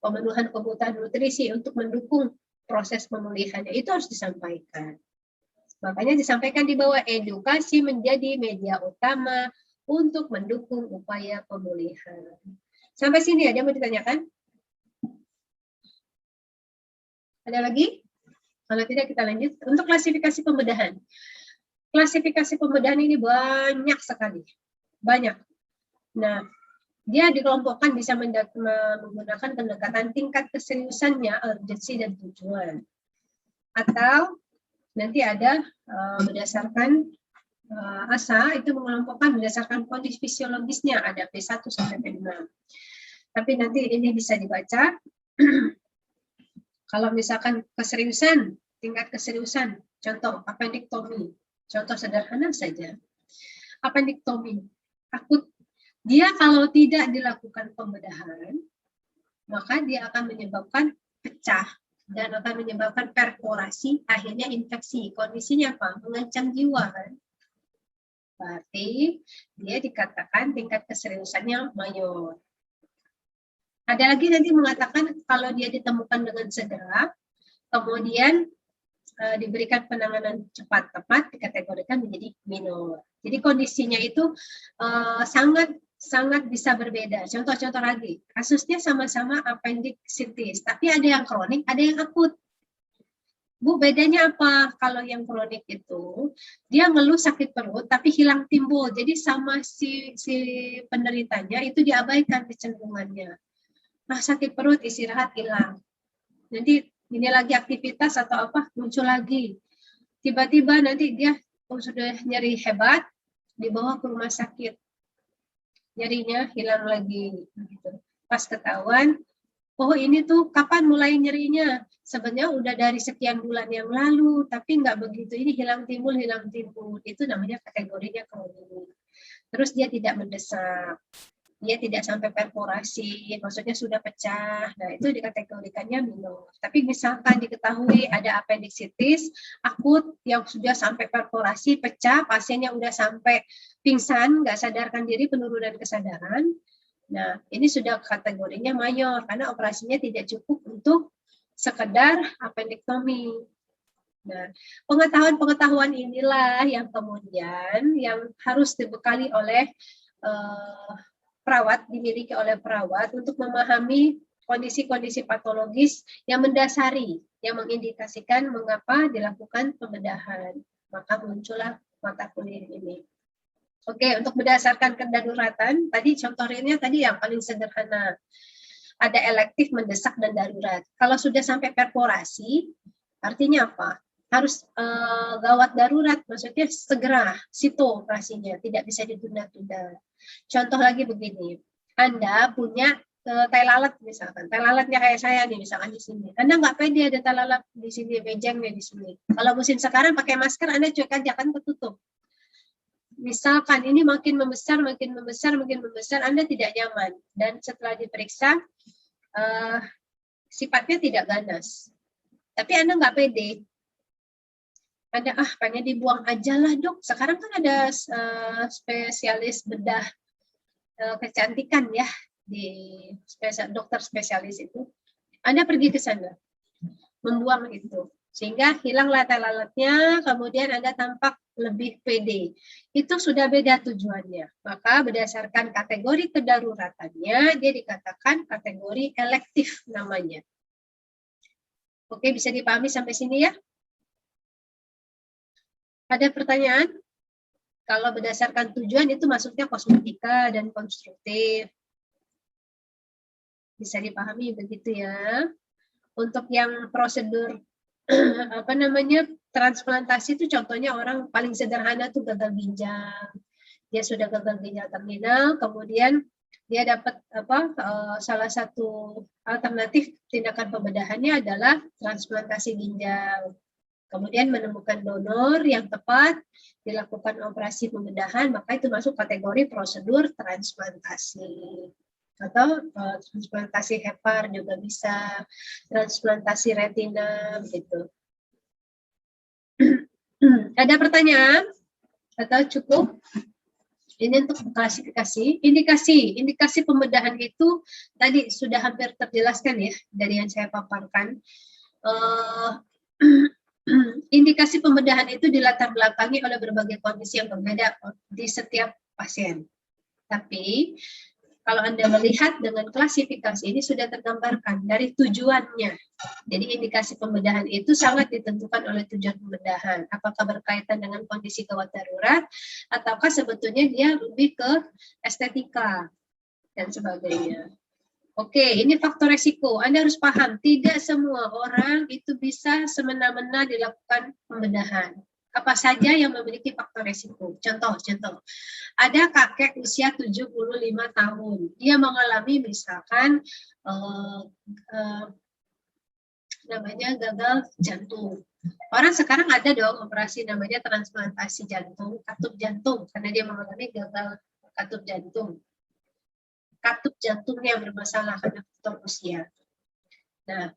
pemenuhan kebutuhan nutrisi untuk mendukung proses pemulihannya. Itu harus disampaikan. Makanya disampaikan di bawah, edukasi menjadi media utama untuk mendukung upaya pemulihan. Sampai sini ada yang mau ditanyakan? Ada lagi? Kalau tidak kita lanjut. Untuk klasifikasi pembedahan. Klasifikasi pembedahan ini banyak sekali. Banyak. Nah, dia dikelompokkan bisa menggunakan pendekatan tingkat keseriusannya, urgensi dan tujuan. Atau nanti ada berdasarkan ASA, itu mengelompokkan berdasarkan kondisi fisiologisnya, ada P1 sampai P6. Tapi nanti ini bisa dibaca. Kalau misalkan keseriusan, tingkat keseriusan, contoh appendektomi, contoh sederhana saja. Appendektomi, akut, dia kalau tidak dilakukan pembedahan, maka dia akan menyebabkan pecah dan akan menyebabkan perforasi, akhirnya infeksi. Kondisinya apa? Mengancam jiwa kan? Berarti dia dikatakan tingkat keseriusannya mayor. Ada lagi nanti mengatakan kalau dia ditemukan dengan segera, kemudian diberikan penanganan cepat tepat, dikategorikan menjadi minor. Jadi kondisinya itu sangat bisa berbeda. Contoh-contoh lagi, kasusnya sama-sama appendicitis, tapi ada yang kronik, ada yang akut. Bu, bedanya apa? Kalau yang kronik itu, dia ngeluh sakit perut, tapi hilang timbul. Jadi sama si penderitanya itu diabaikan kecenderungannya. Nah, sakit perut, istirahat, hilang. Nanti ini lagi aktivitas atau apa, muncul lagi. Tiba-tiba nanti dia sudah nyeri hebat, dibawa ke rumah sakit. Nyerinya hilang lagi. Gitu. Pas ketahuan, oh ini tuh kapan mulai nyerinya? Sebenarnya udah dari sekian bulan yang lalu, tapi nggak begitu. Ini hilang timbul. Itu namanya kategorinya kronis. Terus dia tidak mendesak. Dia tidak sampai perforasi, maksudnya sudah pecah. Nah, itu dikategorikannya minor. Tapi misalkan diketahui ada appendicitis akut yang sudah sampai perforasi, pecah, pasiennya udah sampai pingsan, nggak sadarkan diri, penurunan kesadaran. Nah, ini sudah kategorinya mayor karena operasinya tidak cukup untuk sekedar appendektomi. Nah, pengetahuan inilah yang kemudian yang harus dibekali oleh perawat, dimiliki oleh perawat untuk memahami kondisi-kondisi patologis yang mendasari, yang mengindikasikan mengapa dilakukan pembedahan. Maka muncullah mata kuliah ini. Oke, untuk berdasarkan kedaruratan, tadi contoh realnya tadi yang paling sederhana. Ada elektif, mendesak, dan darurat. Kalau sudah sampai perforasi, artinya apa? Harus gawat darurat, maksudnya segera, situ operasinya, tidak bisa ditunda-tunda. Contoh lagi begini, Anda punya tai lalat misalkan, tai lalatnya kayak saya nih misalkan di sini. Anda nggak pede ada tai lalat di sini, bejengnya di sini. Kalau musim sekarang pakai masker, Anda cuek aja kan ketutup. Misalkan ini makin membesar, Anda tidak nyaman. Dan setelah diperiksa, sifatnya tidak ganas. Tapi Anda nggak pede. Anda, pengen dibuang aja lah dok. Sekarang kan ada spesialis bedah kecantikan ya, di dokter spesialis itu. Anda pergi ke sana, membuang itu. Sehingga hilanglah tai lalatnya, kemudian Anda tampak lebih pede. Itu sudah beda tujuannya. Maka berdasarkan kategori kedaruratannya, dia dikatakan kategori elektif namanya. Oke, bisa dipahami sampai sini ya? Ada pertanyaan? Kalau berdasarkan tujuan itu masuknya kosmetika dan konstruktif. Bisa dipahami begitu ya. Untuk yang prosedur transplantasi itu contohnya orang paling sederhana tuh gagal ginjal. Dia sudah gagal ginjal terminal, kemudian dia dapat salah satu alternatif tindakan pembedahannya adalah transplantasi ginjal. Kemudian menemukan donor yang tepat, dilakukan operasi pembedahan, maka itu masuk kategori prosedur transplantasi. Atau transplantasi hepar juga bisa, transplantasi retina, gitu. Ada pertanyaan? Atau cukup? Ini untuk klasifikasi. Indikasi pembedahan itu tadi sudah hampir terjelaskan ya, dari yang saya paparkan. Indikasi pembedahan itu dilatar belakangi oleh berbagai kondisi yang berbeda di setiap pasien. Tapi kalau Anda melihat dengan klasifikasi ini sudah tergambarkan dari tujuannya. Jadi indikasi pembedahan itu sangat ditentukan oleh tujuan pembedahan. Apakah berkaitan dengan kondisi gawat darurat, ataukah sebetulnya dia lebih ke estetika dan sebagainya. Oke, ini faktor resiko. Anda harus paham, tidak semua orang itu bisa semena-mena dilakukan pembedahan. Apa saja yang memiliki faktor resiko? Contoh. Ada kakek usia 75 tahun. Dia mengalami misalkan namanya gagal jantung. Orang sekarang ada dong operasi namanya transplantasi jantung, katup jantung, karena dia mengalami gagal katup jantung. Katup jantungnya bermasalah karena faktor usia. Nah,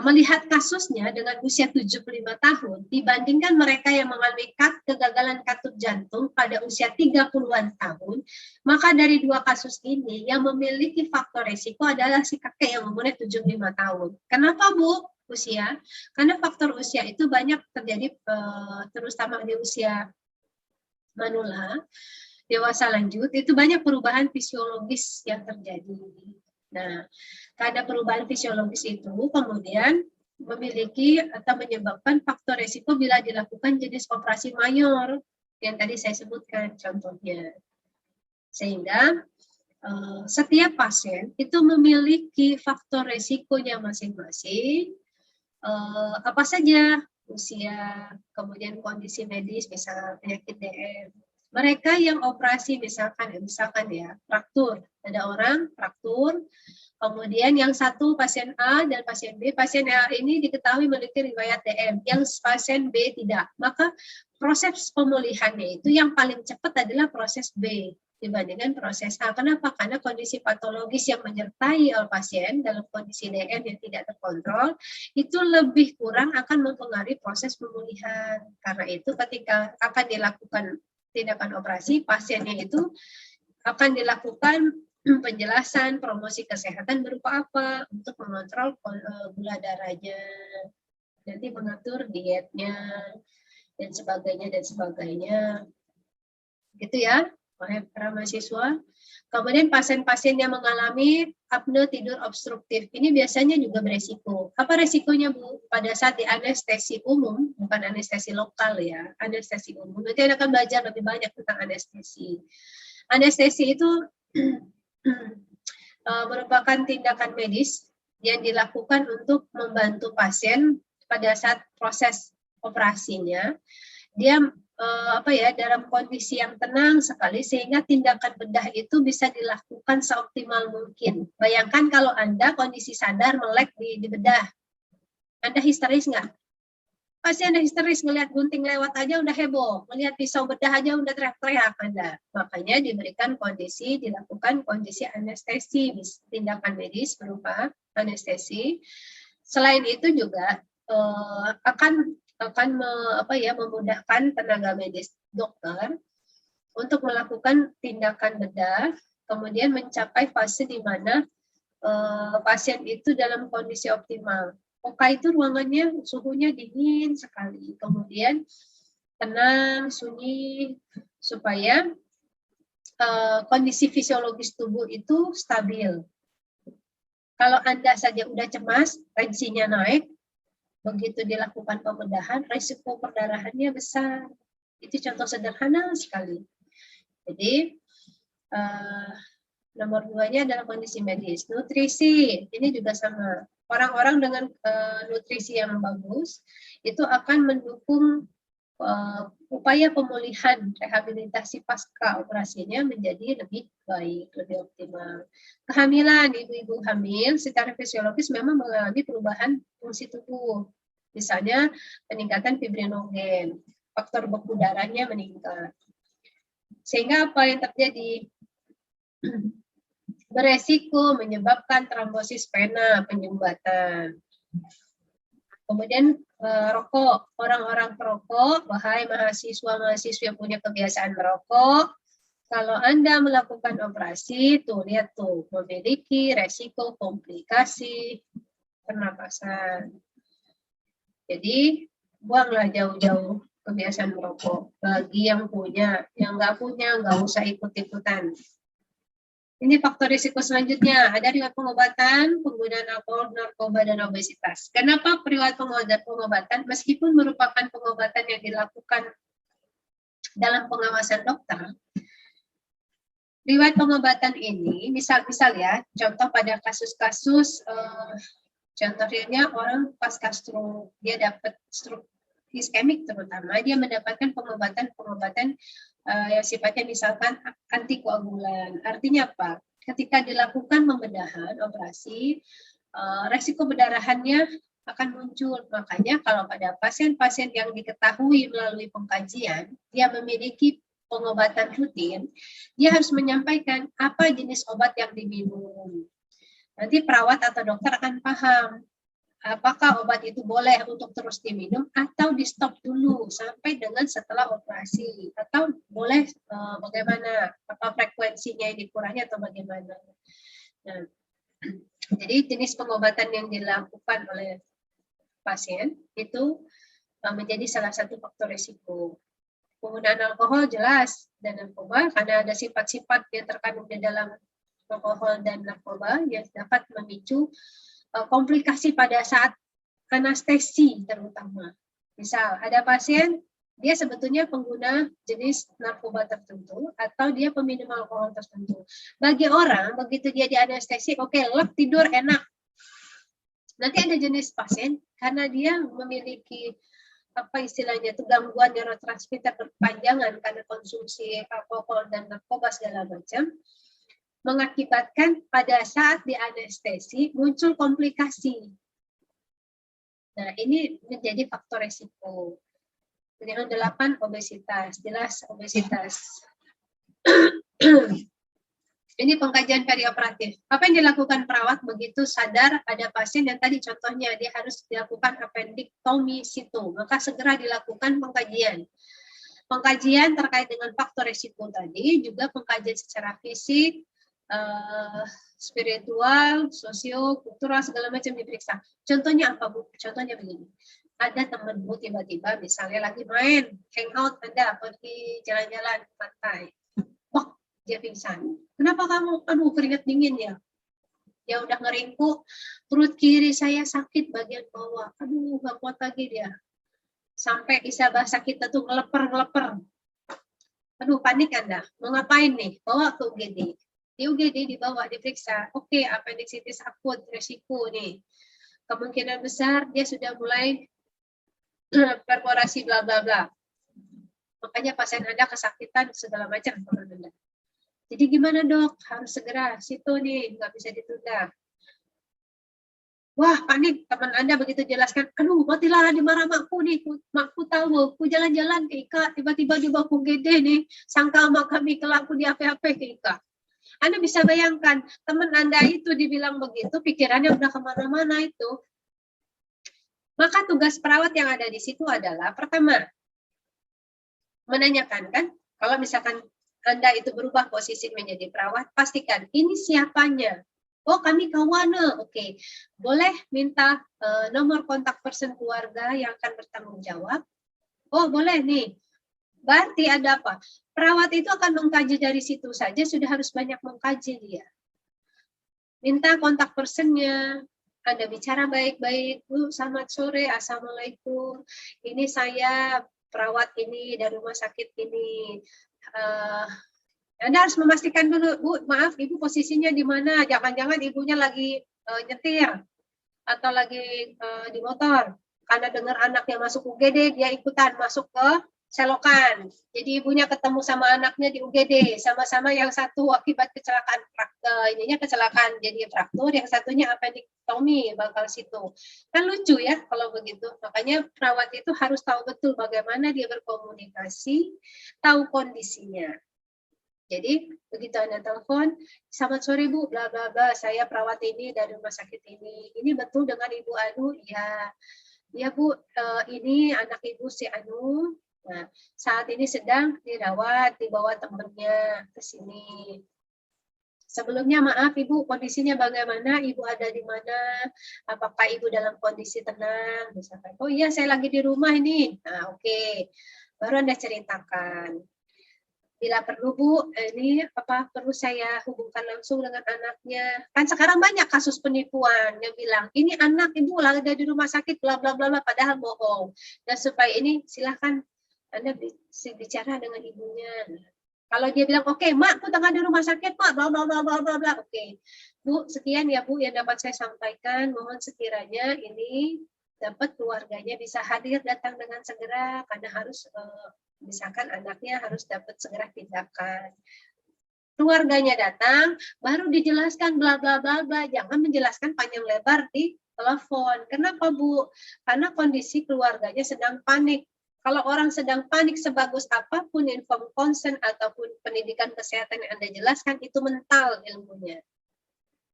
melihat kasusnya dengan usia 75 tahun, dibandingkan mereka yang mengalami kegagalan katup jantung pada usia 30-an tahun, maka dari dua kasus ini, yang memiliki faktor risiko adalah si kakek yang umurnya 75 tahun. Kenapa, Bu? Usia? Karena faktor usia itu banyak terjadi, terutama di usia manula, dewasa lanjut, itu banyak perubahan fisiologis yang terjadi. Nah, karena perubahan fisiologis itu kemudian memiliki atau menyebabkan faktor resiko bila dilakukan jenis operasi mayor yang tadi saya sebutkan contohnya. Sehingga setiap pasien itu memiliki faktor resikonya masing-masing. Apa saja? Usia, kemudian kondisi medis, misalnya penyakit DM. Mereka yang operasi misalkan ya, fraktur. Ada orang fraktur, kemudian yang satu pasien A dan pasien B. Pasien A ini diketahui memiliki riwayat DM, yang pasien B tidak. Maka proses pemulihannya itu yang paling cepat adalah proses B dibandingkan proses A. Kenapa? Karena kondisi patologis yang menyertai pasien dalam kondisi DM yang tidak terkontrol itu lebih kurang akan mempengaruhi proses pemulihan. Karena itu ketika akan dilakukan tindakan operasi, pasiennya itu akan dilakukan penjelasan promosi kesehatan berupa apa untuk mengontrol gula darahnya, nanti mengatur dietnya dan sebagainya, gitu ya, oleh para mahasiswa. Kemudian pasien-pasien yang mengalami apnea tidur obstruktif, ini biasanya juga beresiko. Apa resikonya, Bu? Pada saat di anestesi umum, bukan anestesi lokal ya, anestesi umum. Nanti Anda akan belajar lebih banyak tentang anestesi. Anestesi itu merupakan tindakan medis yang dilakukan untuk membantu pasien pada saat proses operasinya. Dia dalam kondisi yang tenang sekali sehingga tindakan bedah itu bisa dilakukan seoptimal mungkin. Bayangkan kalau Anda kondisi sadar melek di bedah. Anda histeris nggak? Pasti Anda histeris, melihat gunting lewat aja udah heboh, melihat pisau bedah aja udah teriak-teriak Anda. Makanya dilakukan kondisi anestesi, tindakan medis berupa anestesi. Selain itu juga akan memudahkan tenaga medis dokter untuk melakukan tindakan bedah, kemudian mencapai fase di mana pasien itu dalam kondisi optimal. Oka itu ruangannya suhunya dingin sekali, kemudian tenang, sunyi, supaya kondisi fisiologis tubuh itu stabil. Kalau Anda saja udah cemas, tensinya naik, begitu dilakukan pembedahan, risiko perdarahannya besar. Itu contoh sederhana sekali. Jadi, nomor 2-nya adalah kondisi medis. Nutrisi, ini juga sama. Orang-orang dengan nutrisi yang bagus, itu akan mendukung upaya pemulihan rehabilitasi pasca operasinya menjadi lebih baik, lebih optimal. Kehamilan, ibu-ibu hamil secara fisiologis memang mengalami perubahan fungsi tubuh. Misalnya peningkatan fibrinogen, faktor beku darahnya meningkat. Sehingga apa yang terjadi? Beresiko menyebabkan trombosis vena, penyumbatan. Kemudian rokok, orang-orang perokok, wahai mahasiswa-mahasiswa yang punya kebiasaan merokok, kalau Anda melakukan operasi, lihat memiliki resiko komplikasi pernapasan. Jadi, buanglah jauh-jauh kebiasaan merokok. Bagi yang punya, yang nggak punya, nggak usah ikut-ikutan. Ini faktor risiko selanjutnya, ada riwayat pengobatan, penggunaan alkohol, narkoba, dan obesitas. Kenapa riwayat pengobatan? Meskipun merupakan pengobatan yang dilakukan dalam pengawasan dokter, riwayat pengobatan ini, misal ya, contoh pada kasus-kasus, contohnya orang pasca stroke, dia dapat stroke iskemik terutama, dia mendapatkan pengobatan yang sifatnya misalkan antikoagulan. Artinya apa? Ketika dilakukan pembedahan operasi, resiko perdarahannya akan muncul. Makanya kalau pada pasien-pasien yang diketahui melalui pengkajian, dia memiliki pengobatan rutin, dia harus menyampaikan apa jenis obat yang diminum. Nanti perawat atau dokter akan paham apakah obat itu boleh untuk terus diminum atau di stop dulu sampai dengan setelah operasi, atau boleh bagaimana, apa frekuensinya yang dikurangi atau bagaimana. Nah, jadi jenis pengobatan yang dilakukan oleh pasien itu menjadi salah satu faktor risiko. Penggunaan alkohol jelas dan narkoba karena ada sifat-sifat yang terkandung di dalam alkohol dan narkoba yang dapat memicu komplikasi pada saat anestesi terutama. Misal ada pasien dia sebetulnya pengguna jenis narkoba tertentu atau dia peminum alkohol tertentu. Bagi orang, begitu dia di anestesi, oke, lep, tidur, enak. Nanti ada jenis pasien, karena dia memiliki apa istilahnya itu gangguan neurotransmitter berkepanjangan karena konsumsi alkohol dan narkoba segala macam, mengakibatkan pada saat di anestesi muncul komplikasi. Nah, ini menjadi faktor resiko. Yang 8, obesitas. Jelas obesitas. Ini pengkajian perioperatif. Apa yang dilakukan perawat begitu sadar ada pasien yang tadi contohnya dia harus dilakukan appendektomi situ, maka segera dilakukan pengkajian. Pengkajian terkait dengan faktor risiko tadi, juga pengkajian secara fisik, spiritual, sosio, kultural, segala macam diperiksa. Contohnya apa, Bu? Contohnya begini. Ada temanmu tiba-tiba misalnya lagi main, hangout, Anda pergi jalan-jalan ke pantai. Wah, dia pingsan. Kenapa kamu? Aduh, keringat dingin ya. Ya udah ngeringkuk, perut kiri saya sakit bagian bawah. Aduh, nggak kuat lagi dia. Sampai bisa bahasa kita tuh ngeleper-ngeleper. Aduh, panik Anda. Mau ngapain nih? Bawa ke UGD. Di UGD dibawa, diperiksa. Oke, appendicitis akut, resiko nih. Kemungkinan besar dia sudah mulai perforasi bla bla bla. Makanya pasien Anda kesakitan segala macam teman Anda. Jadi gimana dok? Harus segera, situ nih, nggak bisa ditunda. Wah, panik teman Anda begitu jelaskan, aduh matilah dimarah makku nih, makku tahu, aku jalan-jalan ke Ika, tiba-tiba di bawah gede nih, sangka sama kami kelaku di HP-HP ke Ika. Anda bisa bayangkan, teman Anda itu dibilang begitu, pikirannya udah kemana-mana itu. Maka tugas perawat yang ada di situ adalah, pertama, menanyakan kan, kalau misalkan Anda itu berubah posisi menjadi perawat, pastikan ini siapanya. Oh, kami kawana. Oke. Boleh minta nomor kontak person keluarga yang akan bertanggung jawab? Oh, boleh nih. Berarti ada apa? Perawat itu akan mengkaji dari situ saja, sudah harus banyak mengkaji dia. Minta kontak personnya. Anda bicara baik-baik. Bu, selamat sore. Assalamualaikum. Ini saya perawat ini dari rumah sakit ini. Anda harus memastikan dulu, Bu, maaf, Ibu posisinya di mana? Jangan-jangan ibunya lagi nyetir atau lagi di motor. Karena dengar anaknya masuk UGD, dia ikutan masuk ke selokan. Jadi ibunya ketemu sama anaknya di UGD, sama-sama yang satu akibat kecelakaan kecelakaan jadi fraktur, yang satunya appendektomi bakal situ. Kan lucu ya kalau begitu. Makanya perawat itu harus tahu betul bagaimana dia berkomunikasi, tahu kondisinya. Jadi begitu Anda telepon, selamat sore Bu, bla bla bla, saya perawat ini dari rumah sakit ini. Ini betul dengan Ibu Anu? Iya. Ya Bu, ini anak Ibu si Anu. Nah, saat ini sedang dirawat, dibawa temannya ke sini. Sebelumnya maaf Ibu, kondisinya bagaimana? Ibu ada di mana? Apakah Ibu dalam kondisi tenang? Misalkan, oh iya saya lagi di rumah ini. Nah, oke. Baru Anda ceritakan. Bila perlu Bu, ini apa perlu saya hubungkan langsung dengan anaknya. Kan sekarang banyak kasus penipuan yang bilang, ini anak Ibu lagi ada di rumah sakit, bla bla bla, padahal bohong. Dan supaya ini silahkan Anda bicara dengan ibunya. Kalau dia bilang, oke, Mak, aku tengah di rumah sakit, Mak, bla bla bla bla bla bla. Oke. Bu, sekian ya Bu yang dapat saya sampaikan. Mohon sekiranya ini dapat keluarganya bisa hadir datang dengan segera karena harus misalkan anaknya harus dapat segera tindakan. Keluarganya datang, baru dijelaskan bla bla bla bla. Jangan menjelaskan panjang lebar di telepon. Kenapa Bu? Karena kondisi keluarganya sedang panik. Kalau orang sedang panik sebagus apapun inform consent ataupun pendidikan kesehatan yang Anda jelaskan, itu mental ilmunya.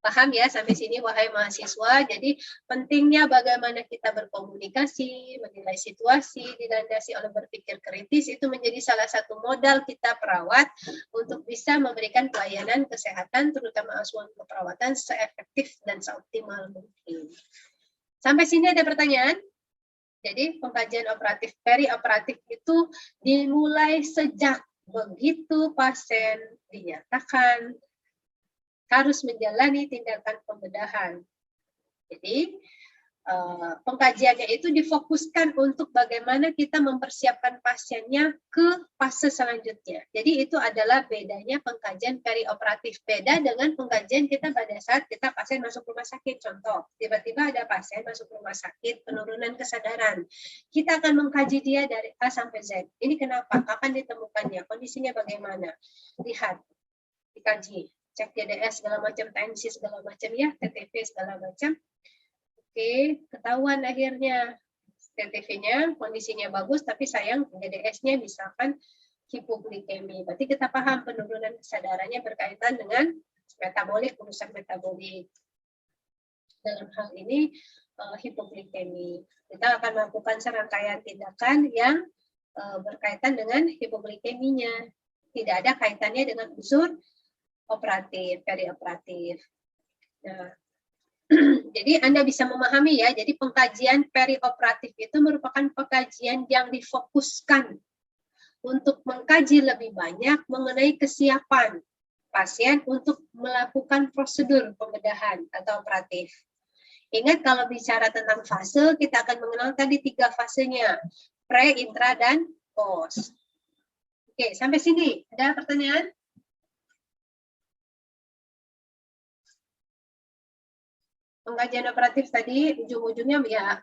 Paham ya sampai sini wahai mahasiswa? Jadi pentingnya bagaimana kita berkomunikasi, menilai situasi, dilandasi oleh berpikir kritis, itu menjadi salah satu modal kita perawat untuk bisa memberikan pelayanan kesehatan, terutama asuhan keperawatan seefektif dan seoptimal mungkin. Sampai sini ada pertanyaan? Jadi pengkajian operatif, perioperatif itu dimulai sejak begitu pasien dinyatakan harus menjalani tindakan pembedahan. Jadi pengkajiannya itu difokuskan untuk bagaimana kita mempersiapkan pasiennya ke fase selanjutnya. Jadi itu adalah bedanya pengkajian perioperatif. Beda dengan pengkajian kita pada saat kita pasien masuk rumah sakit. Contoh, tiba-tiba ada pasien masuk rumah sakit, penurunan kesadaran. Kita akan mengkaji dia dari A sampai Z. Ini kenapa? Kapan ditemukannya? Kondisinya bagaimana? Lihat, dikaji. Cek DDS segala macam, tensi segala macam ya, TTP segala macam. Oke, ketahuan akhirnya TTV-nya kondisinya bagus, tapi sayang DDS-nya misalkan hipoglikemi. Berarti kita paham penurunan kesadarannya berkaitan dengan metabolik, urusan metabolik. Dalam hal ini hipoglikemi. Kita akan melakukan serangkaian tindakan yang berkaitan dengan hipoglikeminya. Tidak ada kaitannya dengan unsur operatif, perioperatif. Nah, jadi Anda bisa memahami ya, jadi pengkajian perioperatif itu merupakan pengkajian yang difokuskan untuk mengkaji lebih banyak mengenai kesiapan pasien untuk melakukan prosedur pembedahan atau operatif. Ingat kalau bicara tentang fase, kita akan mengenal tadi 3 fasenya, pre, intra, dan post. Oke, sampai sini. Ada pertanyaan? Pengkajian operatif tadi ujung-ujungnya ya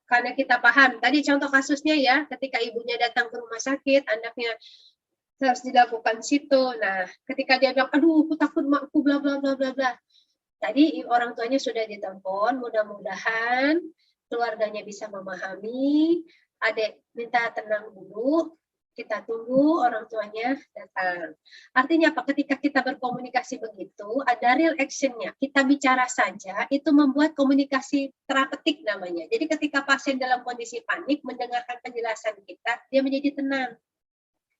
karena kita paham tadi contoh kasusnya ya, ketika ibunya datang ke rumah sakit, anaknya harus dilakukan situ. Nah, ketika dia bilang, aduh, aku takut makku, bla bla bla bla bla. Tadi orang tuanya sudah ditelepon, mudah-mudahan keluarganya bisa memahami. Adik minta tenang dulu. Kita tunggu orang tuanya datang. Artinya apa? Ketika kita berkomunikasi begitu, ada real action-nya. Kita bicara saja, itu membuat komunikasi terapeutik namanya. Jadi ketika pasien dalam kondisi panik, mendengarkan penjelasan kita, dia menjadi tenang.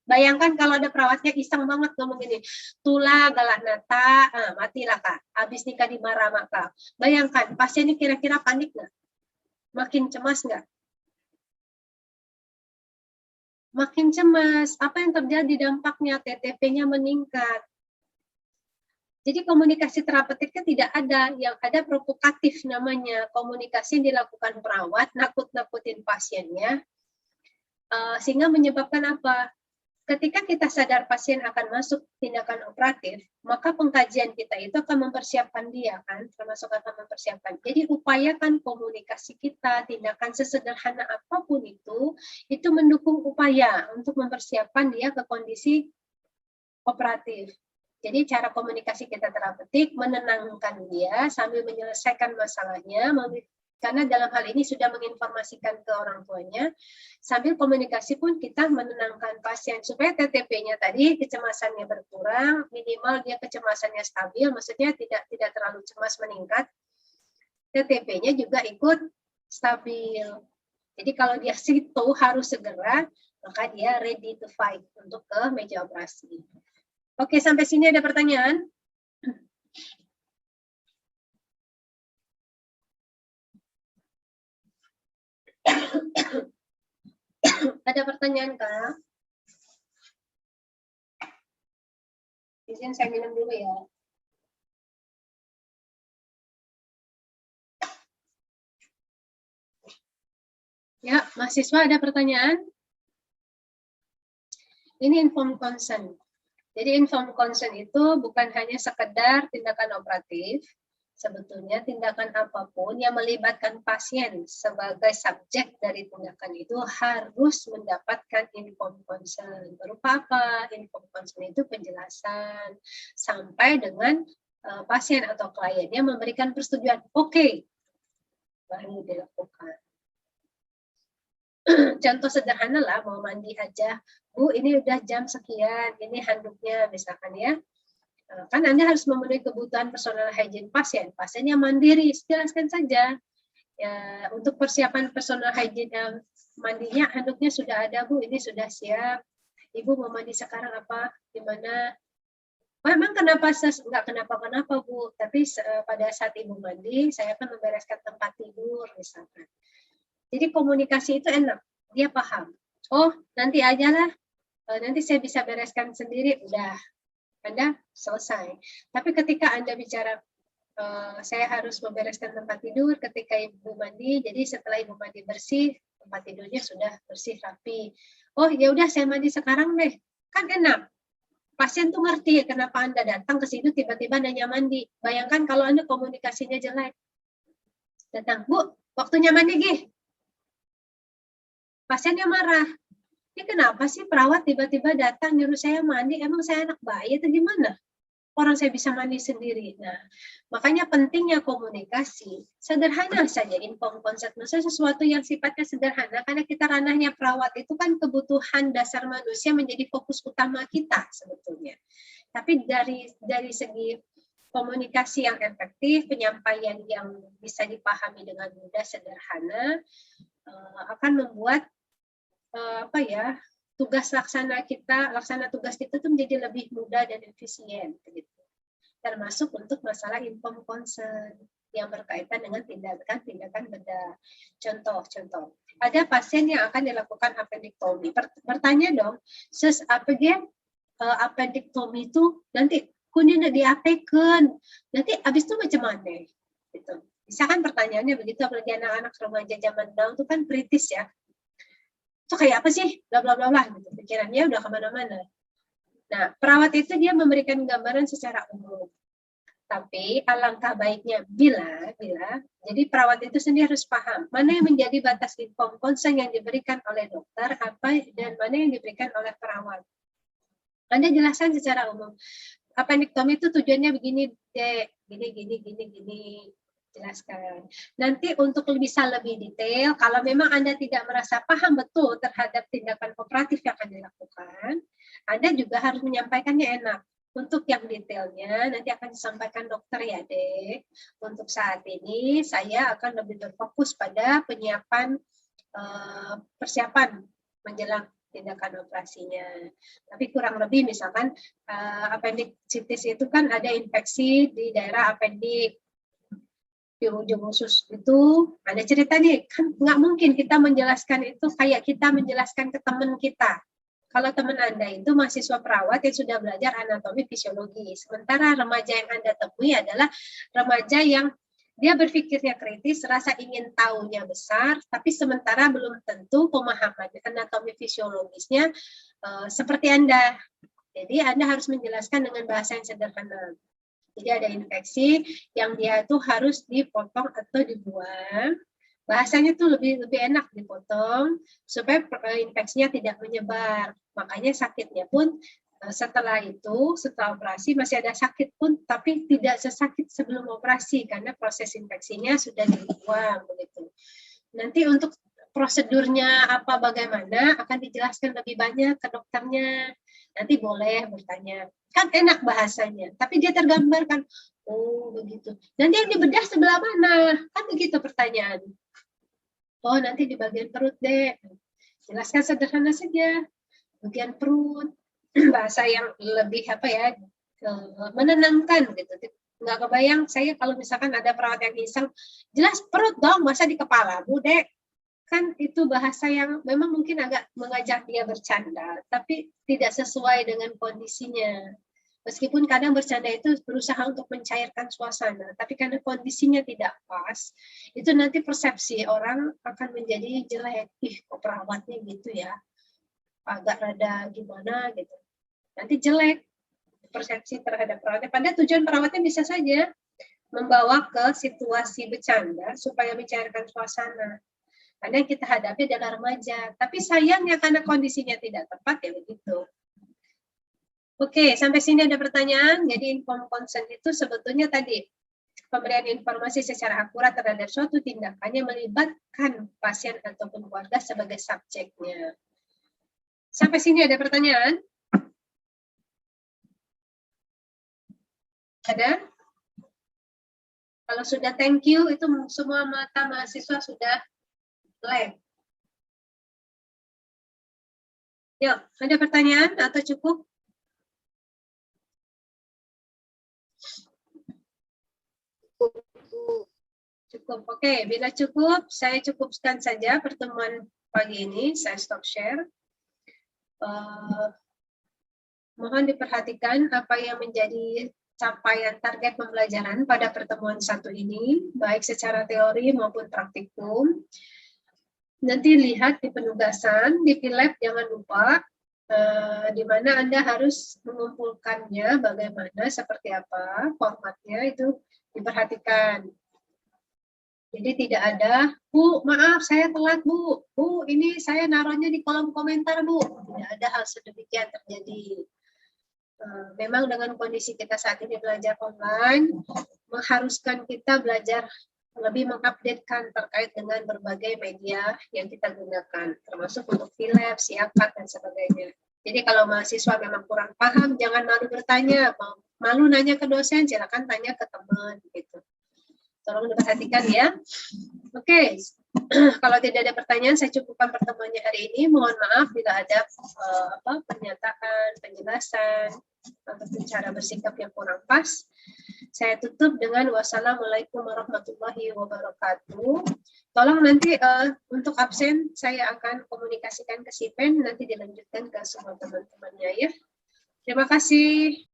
Bayangkan kalau ada perawatnya iseng banget ngomong gini, tulah galak nata, matilah kak, habis nikah dimarah maka. Bayangkan, pasien ini kira-kira panik nggak? Makin cemas nggak? Makin cemas, apa yang terjadi dampaknya? TTP-nya meningkat. Jadi komunikasi terapeutiknya tidak ada, yang ada provokatif namanya. Komunikasi yang dilakukan perawat, nakut-nakutin pasiennya, sehingga menyebabkan apa? Ketika kita sadar pasien akan masuk tindakan operatif, maka pengkajian kita itu akan mempersiapkan dia kan, termasuk akan mempersiapkan. Jadi upayakan komunikasi kita, tindakan sesederhana apapun itu mendukung upaya untuk mempersiapkan dia ke kondisi operatif. Jadi cara komunikasi kita terapeutik, menenangkan dia sambil menyelesaikan masalahnya, karena dalam hal ini sudah menginformasikan ke orang tuanya, sambil komunikasi pun kita menenangkan pasien supaya TTP-nya tadi kecemasannya berkurang, minimal dia kecemasannya stabil, maksudnya tidak terlalu cemas meningkat, TTP-nya juga ikut stabil. Jadi kalau dia situ harus segera, maka dia ready to fight untuk ke meja operasi. Oke, sampai sini ada pertanyaan? Ada pertanyaan, Kak? Izin saya minum dulu ya. Ya, mahasiswa ada pertanyaan? Ini informed consent. Jadi informed consent itu bukan hanya sekedar tindakan operatif, sebetulnya tindakan apapun yang melibatkan pasien sebagai subjek dari tindakan itu harus mendapatkan informed consent. Berupa apa? Informed consent itu penjelasan sampai dengan pasien atau kliennya memberikan persetujuan. Oke, baru dilakukan. Contoh sederhana lah, mau mandi aja. Bu, ini udah jam sekian, ini handuknya misalkan ya. Kan Anda harus memenuhi kebutuhan personal hygiene pasien. Pasiennya mandiri, jelaskan saja. Ya, untuk persiapan personal hygiene mandinya, handuknya sudah ada Bu, ini sudah siap. Ibu mau mandi sekarang apa? Gimana? Memang kenapa nggak kenapa-kenapa Bu, tapi pada saat Ibu mandi, saya akan membereskan tempat tidur misalkan. Jadi komunikasi itu enak, dia paham. Oh, nanti aja lah, nanti saya bisa bereskan sendiri, udah, Anda selesai. Tapi ketika Anda bicara saya harus membereskan tempat tidur ketika ibu mandi. Jadi setelah ibu mandi bersih, tempat tidurnya sudah bersih rapi. Oh ya udah saya mandi sekarang deh, kan enak. Pasien tuh ngerti kenapa Anda datang ke situ tiba-tiba nanya mandi. Bayangkan kalau Anda komunikasinya jelek. Datang, Bu, waktunya mandi gih. Pasiennya marah. Ini kenapa sih perawat tiba-tiba datang nyuruh saya mandi? Emang saya anak bayi atau gimana? Orang saya bisa mandi sendiri. Nah, makanya pentingnya komunikasi. Sederhana saja inform konsep. Maksudnya sesuatu yang sifatnya sederhana, karena kita ranahnya perawat itu kan kebutuhan dasar manusia menjadi fokus utama kita sebetulnya. Tapi dari segi komunikasi yang efektif, penyampaian yang bisa dipahami dengan mudah, sederhana, akan membuat tugas laksana tugas kita itu menjadi lebih mudah dan efisien, begitu. Termasuk untuk masalah inform consent yang berkaitan dengan tindakan bedah. Contoh, ada pasien yang akan dilakukan appendektomi. Bertanya dong, sus appendektomi itu nanti kuning diapakan, nanti habis itu macam mana? Gitu. Misalkan pertanyaannya begitu, apalagi anak-anak remaja zaman now itu kan kritis ya. Itu kayak apa sih? Bla bla bla bla gitu. Pikirannya udah kemana-mana. Nah, perawat itu dia memberikan gambaran secara umum. Tapi alangkah baiknya bila jadi perawat itu sendiri harus paham mana yang menjadi batas inform consent yang diberikan oleh dokter, apa dan mana yang diberikan oleh perawat. Anda jelaskan secara umum. Appendektomi itu tujuannya begini, Dek. Gini. Jelaskan. Nanti untuk bisa lebih detail, kalau memang Anda tidak merasa paham betul terhadap tindakan operatif yang akan dilakukan, Anda juga harus menyampaikannya enak. Untuk yang detailnya nanti akan disampaikan dokter ya, Dek. Untuk saat ini saya akan lebih berfokus pada penyiapan persiapan menjelang tindakan operasinya. Tapi kurang lebih misalkan appendicitis itu kan ada infeksi di daerah appendik, di ujung usus itu ada cerita nih, kan nggak mungkin kita menjelaskan itu kayak kita menjelaskan ke teman kita. Kalau teman Anda itu mahasiswa perawat yang sudah belajar anatomi fisiologi, sementara remaja yang Anda temui adalah remaja yang dia berpikirnya kritis, rasa ingin tahunya besar, tapi sementara belum tentu pemahaman anatomi fisiologisnya seperti Anda. Jadi Anda harus menjelaskan dengan bahasa yang sederhana. Jadi ada infeksi yang dia itu harus dipotong atau dibuang. Bahasanya tuh lebih enak dipotong supaya infeksinya tidak menyebar. Makanya sakitnya pun setelah operasi masih ada sakit pun, tapi tidak sesakit sebelum operasi karena proses infeksinya sudah dibuang begitu. Nanti untuk prosedurnya apa bagaimana akan dijelaskan lebih banyak ke dokternya. Nanti boleh bertanya. Kan enak bahasanya, tapi dia tergambarkan. Oh, begitu. Nanti yang dibedah sebelah mana? Kan begitu pertanyaan. Oh, nanti di bagian perut, Dek. Jelaskan sederhana saja. Bagian perut, bahasa yang lebih menenangkan gitu. Nggak kebayang saya kalau misalkan ada perawat yang iseng, jelas perut dong, masa di kepala, Bu, Dek. Kan itu bahasa yang memang mungkin agak mengajak dia bercanda, tapi tidak sesuai dengan kondisinya. Meskipun kadang bercanda itu berusaha untuk mencairkan suasana, tapi karena kondisinya tidak pas, itu nanti persepsi orang akan menjadi jelek. Ih, kok perawatnya gitu ya, agak rada gimana gitu. Nanti jelek persepsi terhadap perawatnya. Padahal tujuan perawatnya bisa saja membawa ke situasi bercanda supaya mencairkan suasana. Karena yang kita hadapi adalah remaja. Tapi sayangnya karena kondisinya tidak tepat, ya begitu. Oke, sampai sini ada pertanyaan. Jadi inform consent itu sebetulnya tadi pemberian informasi secara akurat terhadap suatu tindakan yang melibatkan pasien ataupun keluarga sebagai subjeknya. Sampai sini ada pertanyaan? Ada? Kalau sudah thank you, itu semua mata mahasiswa sudah blank. Yuk, ada pertanyaan atau cukup? Cukup. Oke, bila cukup, saya cukupkan saja pertemuan pagi ini. Saya stop share. Mohon diperhatikan apa yang menjadi capaian target pembelajaran pada pertemuan satu ini, baik secara teori maupun praktikum. Nanti lihat di penugasan, di Philab jangan lupa, di mana Anda harus mengumpulkannya, bagaimana, seperti apa, formatnya itu diperhatikan. Jadi tidak ada, Bu, maaf saya telat Bu, Bu ini saya naruhnya di kolom komentar Bu. Tidak ada hal sedemikian terjadi. Memang dengan kondisi kita saat ini belajar online, mengharuskan kita belajar lebih mengupdatekan terkait dengan berbagai media yang kita gunakan, termasuk untuk Philab, Siakat, dan sebagainya. Jadi kalau mahasiswa memang kurang paham, jangan malu bertanya, malu nanya ke dosen, silakan tanya ke teman, gitu. Tolong diperhatikan ya. Oke, kalau tidak ada pertanyaan, saya cukupkan pertemuannya hari ini. Mohon maaf bila ada pernyataan, penjelasan, atau cara bersikap yang kurang pas. Saya tutup dengan wassalamualaikum warahmatullahi wabarakatuh. Tolong nanti untuk absen saya akan komunikasikan ke Sipen, nanti dilanjutkan ke semua teman-temannya ya. Terima kasih.